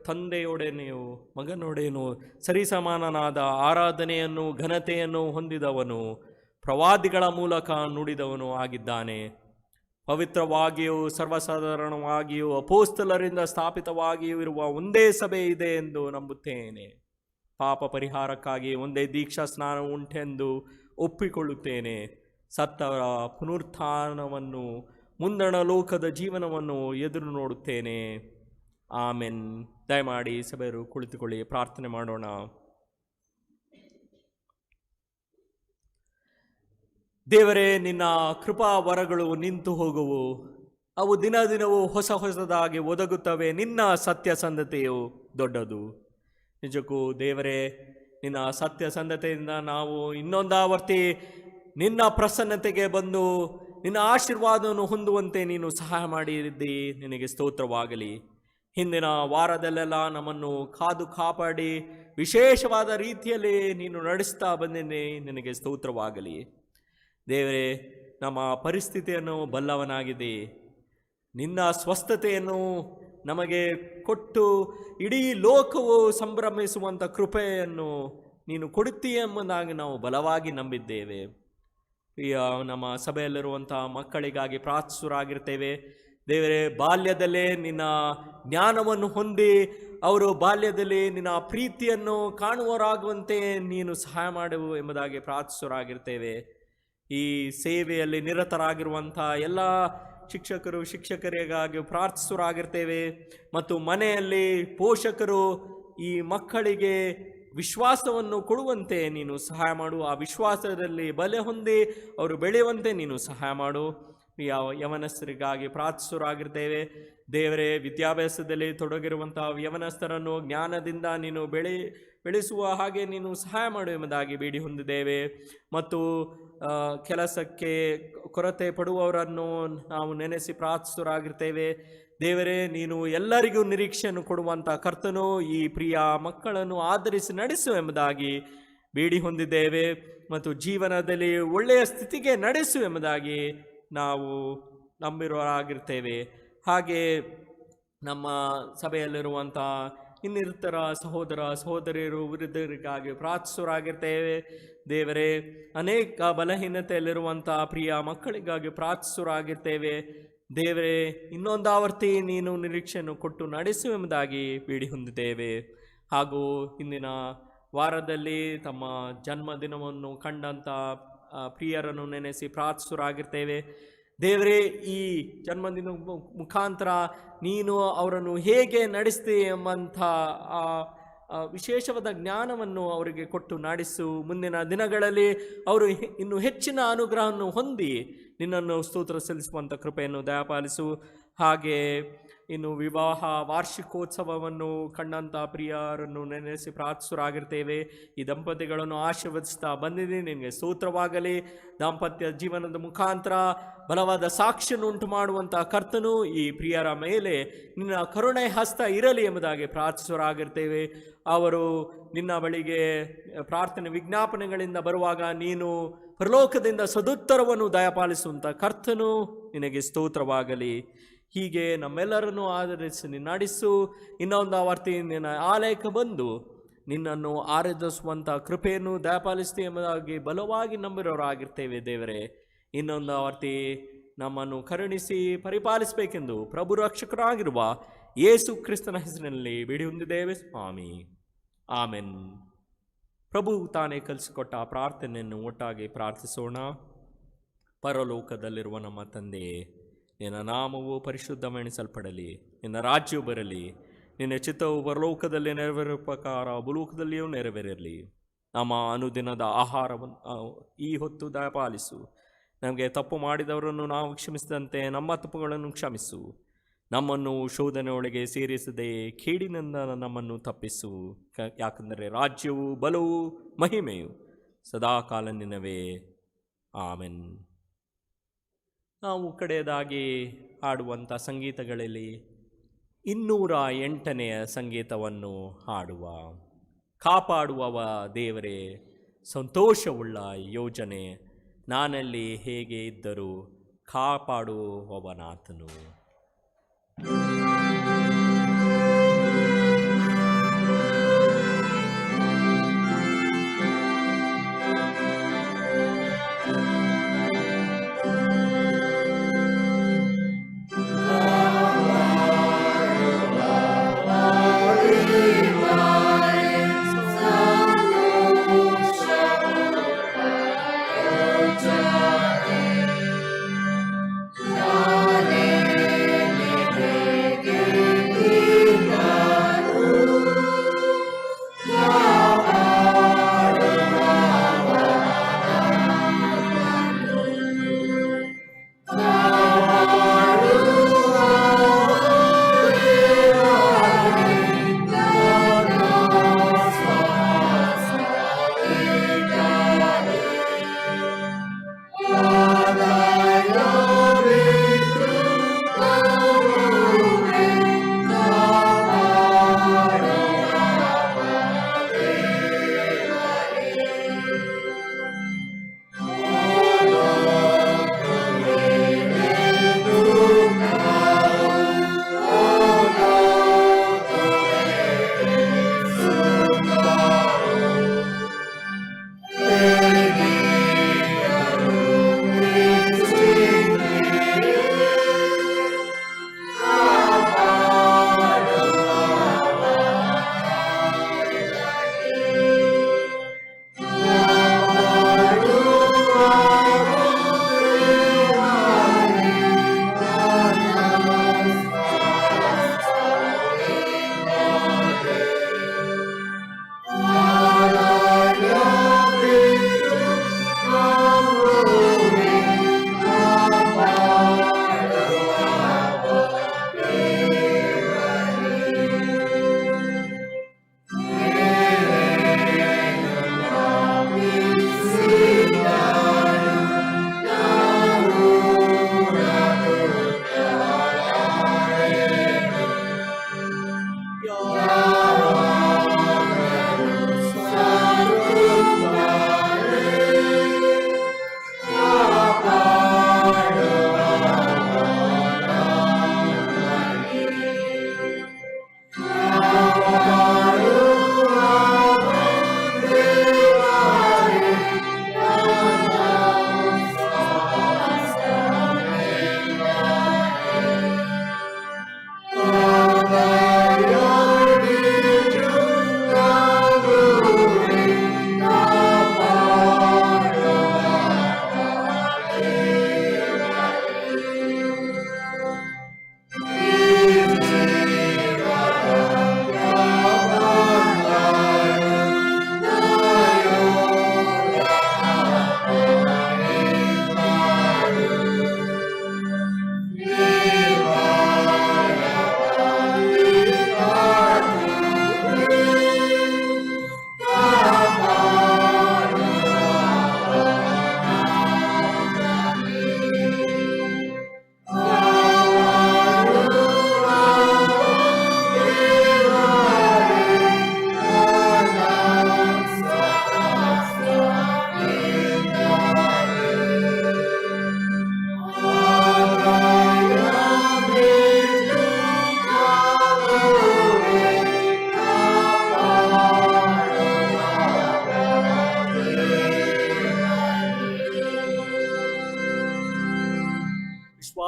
Speaker 1: ತಂದೆಯೊಡನೆಯೋ ಮಗನೊಡೆಯೂ ಸರಿಸಮಾನನಾದ ಆರಾಧನೆಯನ್ನು ಘನತೆಯನ್ನು ಹೊಂದಿದವನು, ಪ್ರವಾದಿಗಳ ಮೂಲಕ ನುಡಿದವನು ಆಗಿದ್ದಾನೆ. ಪವಿತ್ರವಾಗಿಯೂ ಸರ್ವಸಾಧಾರಣವಾಗಿಯೂ ಅಪೋಸ್ತಲರಿಂದ ಸ್ಥಾಪಿತವಾಗಿಯೂ ಇರುವ ಒಂದೇ ಸಭೆ ಇದೆ ಎಂದು ನಂಬುತ್ತೇನೆ. ಪಾಪ ಪರಿಹಾರಕ್ಕಾಗಿ ಒಂದೇ ದೀಕ್ಷಾ ಸ್ನಾನ ಉಂಟೆಂದು ಒಪ್ಪಿಕೊಳ್ಳುತ್ತೇನೆ. ಸತ್ತವರ ಪುನರುತ್ಥಾನವನ್ನು, ಮುಂದಣ ಲೋಕದ ಜೀವನವನ್ನು ಎದುರು ನೋಡುತ್ತೇನೆ. ಆಮೆನ್. ದಯಮಾಡಿ ಸಭೆಯರು ಕುಳಿತುಕೊಳ್ಳಿ, ಪ್ರಾರ್ಥನೆ ಮಾಡೋಣ. ದೇವರೇ, ನಿನ್ನ ಕೃಪಾ ವರಗಳು ನಿಂತು ಹೋಗುವು. ಅವು ದಿನ ದಿನವೂ ಹೊಸದಾಗಿ ಒದಗುತ್ತವೆ. ನಿನ್ನ ಸತ್ಯಸಂಧತೆಯು ದೊಡ್ಡದು. ನಿಜಕ್ಕೂ ದೇವರೇ, ನಿನ್ನ ಸತ್ಯಸಂಧತೆಯಿಂದ ನಾವು ಇನ್ನೊಂದಾವರ್ತಿ ನಿನ್ನ ಪ್ರಸನ್ನತೆಗೆ ಬಂದು ನಿನ್ನ ಆಶೀರ್ವಾದವನ್ನು ಹೊಂದುವಂತೆ ನೀನು ಸಹಾಯ ಮಾಡಿದ್ದಿ. ನಿನಗೆ ಸ್ತೋತ್ರವಾಗಲಿ. ಹಿಂದಿನ ವಾರದಲ್ಲೆಲ್ಲ ನಮ್ಮನ್ನು ಕಾದು ಕಾಪಾಡಿ ವಿಶೇಷವಾದ ರೀತಿಯಲ್ಲಿ ನೀನು ನಡೆಸ್ತಾ ಬಂದಿದ್ದೆ. ನಿನಗೆ ಸ್ತೋತ್ರವಾಗಲಿ. ದೇವರೇ, ನಮ್ಮ ಪರಿಸ್ಥಿತಿಯನ್ನು ಬಲ್ಲವನಾಗಿದೆ. ನಿನ್ನ ಸ್ವಸ್ಥತೆಯನ್ನು ನಮಗೆ ಕೊಟ್ಟು ಇಡೀ ಲೋಕವು ಸಂಭ್ರಮಿಸುವಂಥ ಕೃಪೆಯನ್ನು ನೀನು ಕೊಡುತ್ತೀಯ ಎಂಬುದಾಗಿ ನಾವು ಬಲವಾಗಿ ನಂಬಿದ್ದೇವೆ. ನಮ್ಮ ಸಭೆಯಲ್ಲಿರುವಂಥ ಮಕ್ಕಳಿಗಾಗಿ ಪ್ರಾರ್ಥಿಸುರಾಗಿರ್ತೇವೆ. ದೇವರೇ, ಬಾಲ್ಯದಲ್ಲೇ ನಿನ್ನ ಜ್ಞಾನವನ್ನು ಹೊಂದಿ ಅವರು ಬಾಲ್ಯದಲ್ಲಿ ನಿನ್ನ ಪ್ರೀತಿಯನ್ನು ಕಾಣುವರಾಗುವಂತೆ ನೀನು ಸಹಾಯ ಮಾಡುವು ಎಂಬುದಾಗಿ ಪ್ರಾರ್ಥಿಸುರಾಗಿರ್ತೇವೆ. ಈ ಸೇವೆಯಲ್ಲಿ ನಿರತರಾಗಿರುವಂಥ ಎಲ್ಲ ಶಿಕ್ಷಕರಿಗಾಗಿ ಪ್ರಾರ್ಥಿಸುರಾಗಿರ್ತೇವೆ. ಮತ್ತು ಮನೆಯಲ್ಲಿ ಪೋಷಕರು ಈ ಮಕ್ಕಳಿಗೆ ವಿಶ್ವಾಸವನ್ನು ಕೊಡುವಂತೆ ನೀನು ಸಹಾಯ ಮಾಡು. ಆ ವಿಶ್ವಾಸದಲ್ಲಿ ಬಲೆ ಹೊಂದಿ ಅವರು ಬೆಳೆಯುವಂತೆ ನೀನು ಸಹಾಯ ಮಾಡು. ಯವನಸ್ಥರಿಗಾಗಿ ಪ್ರಾರ್ಥಿಸುರಾಗಿರ್ತೇವೆ. ದೇವರೇ, ವಿದ್ಯಾಭ್ಯಾಸದಲ್ಲಿ ತೊಡಗಿರುವಂಥ ಯವನಸ್ಥರನ್ನು ಜ್ಞಾನದಿಂದ ನೀನು ಬೆಳೆಸುವ ಹಾಗೆ ನೀನು ಸಹಾಯ ಮಾಡು ಎಂಬುದಾಗಿ ಬೇಡಿ ಹೊಂದಿದ್ದೇವೆ. ಮತ್ತು ಕೆಲಸಕ್ಕೆ ಕೊರತೆ ಪಡುವವರನ್ನು ನಾವು ನೆನೆಸಿ ಪ್ರಾರ್ಥಿಸುರಾಗಿರ್ತೇವೆ. ದೇವರೇ, ನೀನು ಎಲ್ಲರಿಗೂ ನಿರೀಕ್ಷೆಯನ್ನು ಕೊಡುವಂಥ ಕರ್ತನು, ಈ ಪ್ರಿಯ ಮಕ್ಕಳನ್ನು ಆಧರಿಸಿ ನಡೆಸು ಎಂಬುದಾಗಿ ಬೇಡಿ ಹೊಂದಿದ್ದೇವೆ. ಮತ್ತು ಜೀವನದಲ್ಲಿ ಒಳ್ಳೆಯ ಸ್ಥಿತಿಗೆ ನಡೆಸು ಎಂಬುದಾಗಿ ನಾವು ನಂಬಿರೋರಾಗಿರ್ತೇವೆ. ಹಾಗೆ ನಮ್ಮ ಸಭೆಯಲ್ಲಿರುವಂಥ ಇನ್ನಿತರ ಸಹೋದರ ಸಹೋದರಿಯರು ವೃದ್ಧರಿಗಾಗಿ ಪ್ರಾರ್ಥಿಸುರಾಗಿರ್ತೇವೆ. ದೇವರೇ, ಅನೇಕ ಬಲಹೀನತೆಯಲ್ಲಿರುವಂಥ ಪ್ರಿಯ ಮಕ್ಕಳಿಗಾಗಿ ಪ್ರಾರ್ಥಿಸುರಾಗಿರ್ತೇವೆ. ದೇವರೇ, ಇನ್ನೊಂದಾವರ್ತಿ ನೀನು ನಿರೀಕ್ಷೆಯನ್ನು ಕೊಟ್ಟು ನಡೆಸು ಎಂಬುದಾಗಿ ಬೇಡಿ ಹೊಂದಿದ್ದೇವೆ. ಹಾಗೂ ಇಂದಿನ ವಾರದಲ್ಲಿ ತಮ್ಮ ಜನ್ಮದಿನವನ್ನು ಕಂಡಂಥ ಪ್ರಿಯರನ್ನು ನೆನೆಸಿ ಪ್ರಾರ್ಥಿಸುರಾಗಿರ್ತೇವೆ. ದೇವರೇ, ಈ ಜನ್ಮದಿನ ಮುಖಾಂತರ ನೀನು ಅವರನ್ನು ಹೇಗೆ ನಡೆಸ್ತಿ ಎಂಬಂಥ ವಿಶೇಷವಾದ ಜ್ಞಾನವನ್ನು ಅವರಿಗೆ ಕೊಟ್ಟು ನಡೆಸು. ಮುಂದಿನ ದಿನಗಳಲ್ಲಿ ಅವರು ಇನ್ನೂ ಹೆಚ್ಚಿನ ಅನುಗ್ರಹವನ್ನು ಹೊಂದಿ ನಿನ್ನನ್ನು ಸ್ತೋತ್ರ ಸಲ್ಲಿಸುವಂಥ ಕೃಪೆಯನ್ನು ದಯಪಾಲಿಸು. ಹಾಗೆ ಇನ್ನು ವಿವಾಹ ವಾರ್ಷಿಕೋತ್ಸವವನ್ನು ಕಂಡಂಥ ಪ್ರಿಯರನ್ನು ನೆನೆಸಿ ಪ್ರಾರ್ಥಿಸುರಾಗಿರ್ತೇವೆ. ಈ ದಂಪತಿಗಳನ್ನು ಆಶೀರ್ವದಿಸ್ತಾ ಬಂದಿದ್ದೀನಿ. ನಿನಗೆ ಸ್ತೋತ್ರವಾಗಲಿ. ದಾಂಪತ್ಯ ಜೀವನದ ಮುಖಾಂತರ ಬಲವಾದ ಸಾಕ್ಷಿಯನ್ನು ಉಂಟು ಮಾಡುವಂಥ ಕರ್ತನು ಈ ಪ್ರಿಯರ ಮೇಲೆ ನಿನ್ನ ಕರುಣೆ ಹಸ್ತ ಇರಲಿ ಎಂಬುದಾಗಿ ಪ್ರಾರ್ಥಿಸುರಾಗಿರ್ತೇವೆ. ಅವರು ನಿನ್ನ ಬಳಿಗೆ ಪ್ರಾರ್ಥನೆ ವಿಜ್ಞಾಪನೆಗಳಿಂದ ಬರುವಾಗ ನೀನು ಪರಲೋಕದಿಂದ ಸದುತ್ತರವನ್ನು ದಯಪಾಲಿಸುವಂಥ ಕರ್ತನು ನಿನಗೆ ಸ್ತೋತ್ರವಾಗಲಿ. ಹೀಗೆ ನಮ್ಮೆಲ್ಲರನ್ನು ಆಧರಿಸಿ ನಡೆಸು. ಇನ್ನೊಂದು ಆವರ್ತಿ ನಿನ್ನ ಆಲಯಕ್ಕೆ ಬಂದು ನಿನ್ನನ್ನು ಆರಾಧಿಸುವಂಥ ಕೃಪೆಯನ್ನು ದಯಪಾಲಿಸ್ತೀವಿ ಎಂಬುದಾಗಿ ಬಲವಾಗಿ ನಂಬಿರೋರಾಗಿರ್ತೇವೆ ದೇವರೇ. ಇನ್ನೊಂದು ಆವರ್ತಿ ನಮ್ಮನ್ನು ಕರುಣಿಸಿ ಪರಿಪಾಲಿಸಬೇಕೆಂದು ಪ್ರಭು ರಕ್ಷಕರಾಗಿರುವ ಯೇಸು ಕ್ರಿಸ್ತನ ಹೆಸರಿನಲ್ಲಿ ಬೇಡಿ ಹೊಂದಿದ್ದೇವೆ ಸ್ವಾಮಿ. ಆಮೆನ್. ಪ್ರಭು ತಾನೇ ಕಲಿಸಿಕೊಟ್ಟ ಪ್ರಾರ್ಥನೆಯನ್ನು ಒಟ್ಟಾಗಿ ಪ್ರಾರ್ಥಿಸೋಣ. ಪರಲೋಕದಲ್ಲಿರುವ ನಮ್ಮ ತಂದೆಯೇ, ನಿನ್ನ ನಾಮವು ಪರಿಶುದ್ಧವೆನಿಸಲ್ಪಡಲಿ. ನಿನ್ನ ರಾಜ್ಯವು ಬರಲಿ. ನಿನ್ನ ಚಿತ್ತವು ಪರಲೋಕದಲ್ಲಿ ನೆರವೇರುವ ಪ್ರಕಾರ ಭೂಲೋಕದಲ್ಲಿಯೂ ನೆರವೇರಲಿ. ನಮ್ಮ ಅನುದಿನದ ಆಹಾರವನ್ನು ಈ ಹೊತ್ತು ದಯಪಾಲಿಸು. ನಮಗೆ ತಪ್ಪು ಮಾಡಿದವರನ್ನು ನಾವು ಕ್ಷಮಿಸಿದಂತೆ ನಮ್ಮ ತಪ್ಪುಗಳನ್ನು ಕ್ಷಮಿಸು. ನಮ್ಮನ್ನು ಶೋಧನೆಯೊಳಗೆ ಸೇರಿಸದೆ ಕೇಡಿನಿಂದ ನಮ್ಮನ್ನು ತಪ್ಪಿಸು. ಯಾಕಂದರೆ ರಾಜ್ಯವು, ಬಲವು, ಮಹಿಮೆಯು ಸದಾಕಾಲ ನಿನ್ನವೇ. ಆಮೆನ್. ನಾವು ಕಡೆಯದಾಗಿ ಹಾಡುವಂಥ ಸಂಗೀತಗಳಲ್ಲಿ 208ನೇ ಸಂಗೀತವನ್ನು ಹಾಡುವ. ಕಾಪಾಡುವವ ದೇವರೇ, ಸಂತೋಷವುಳ್ಳ ಯೋಜನೆ, ನಾನಲ್ಲಿ ಹೇಗೆ ಇದ್ದರೂ ಕಾಪಾಡುವವನಾತನು.
Speaker 6: ಹೇಗೆ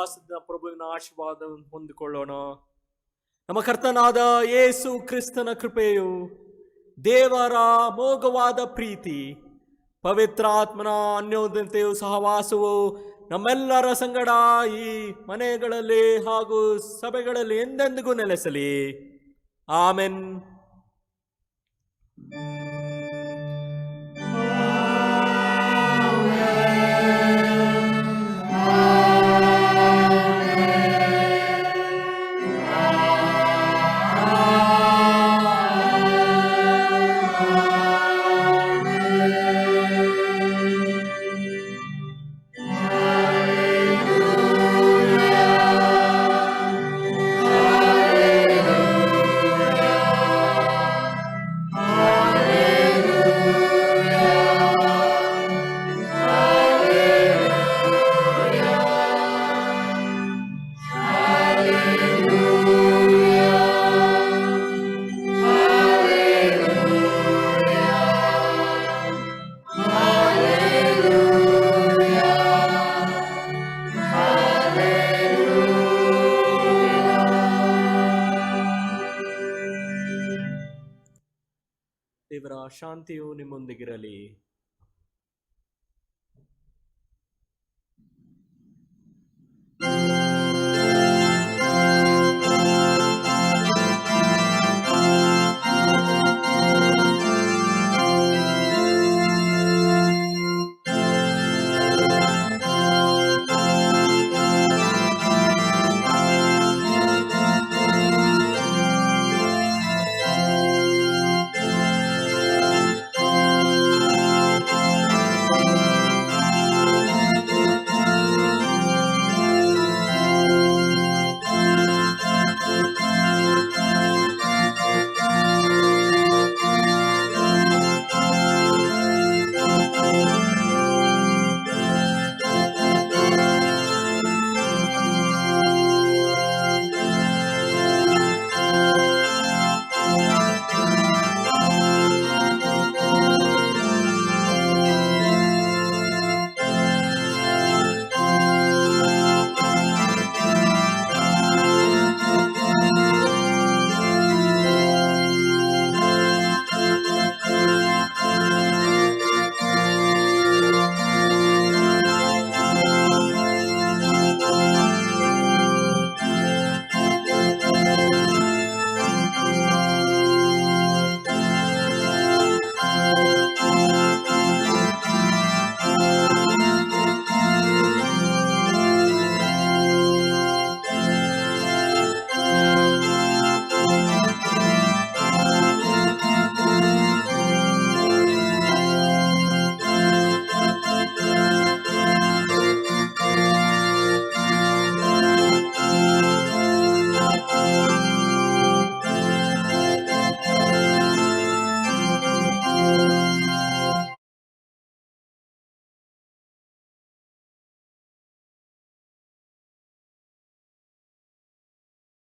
Speaker 1: ಸಹವಾಸದ ಪ್ರಭುವಿನ ಆಶೀರ್ವಾದ ಹೊಂದಿಕೊಳ್ಳೋಣ. ನಮ್ಮ ಕರ್ತನಾದ ಯೇಸು ಕ್ರಿಸ್ತನ ಕೃಪೆಯು, ದೇವರ ಅಮೋಘವಾದ ಪ್ರೀತಿ, ಪವಿತ್ರಾತ್ಮನ ಅನ್ಯೋನ್ಯತೆಯು ಸಹವಾಸವು ನಮ್ಮೆಲ್ಲರ ಸಂಗಡ ಈ ಮನೆಗಳಲ್ಲಿ ಹಾಗೂ ಸಭೆಗಳಲ್ಲಿ ಎಂದೆಂದಿಗೂ ನೆಲೆಸಲಿ. ಆಮೆನ್. ದೇವರ ಶಾಂತಿಯು ನಿಮ್ಮೊಂದಿಗಿರಲಿ.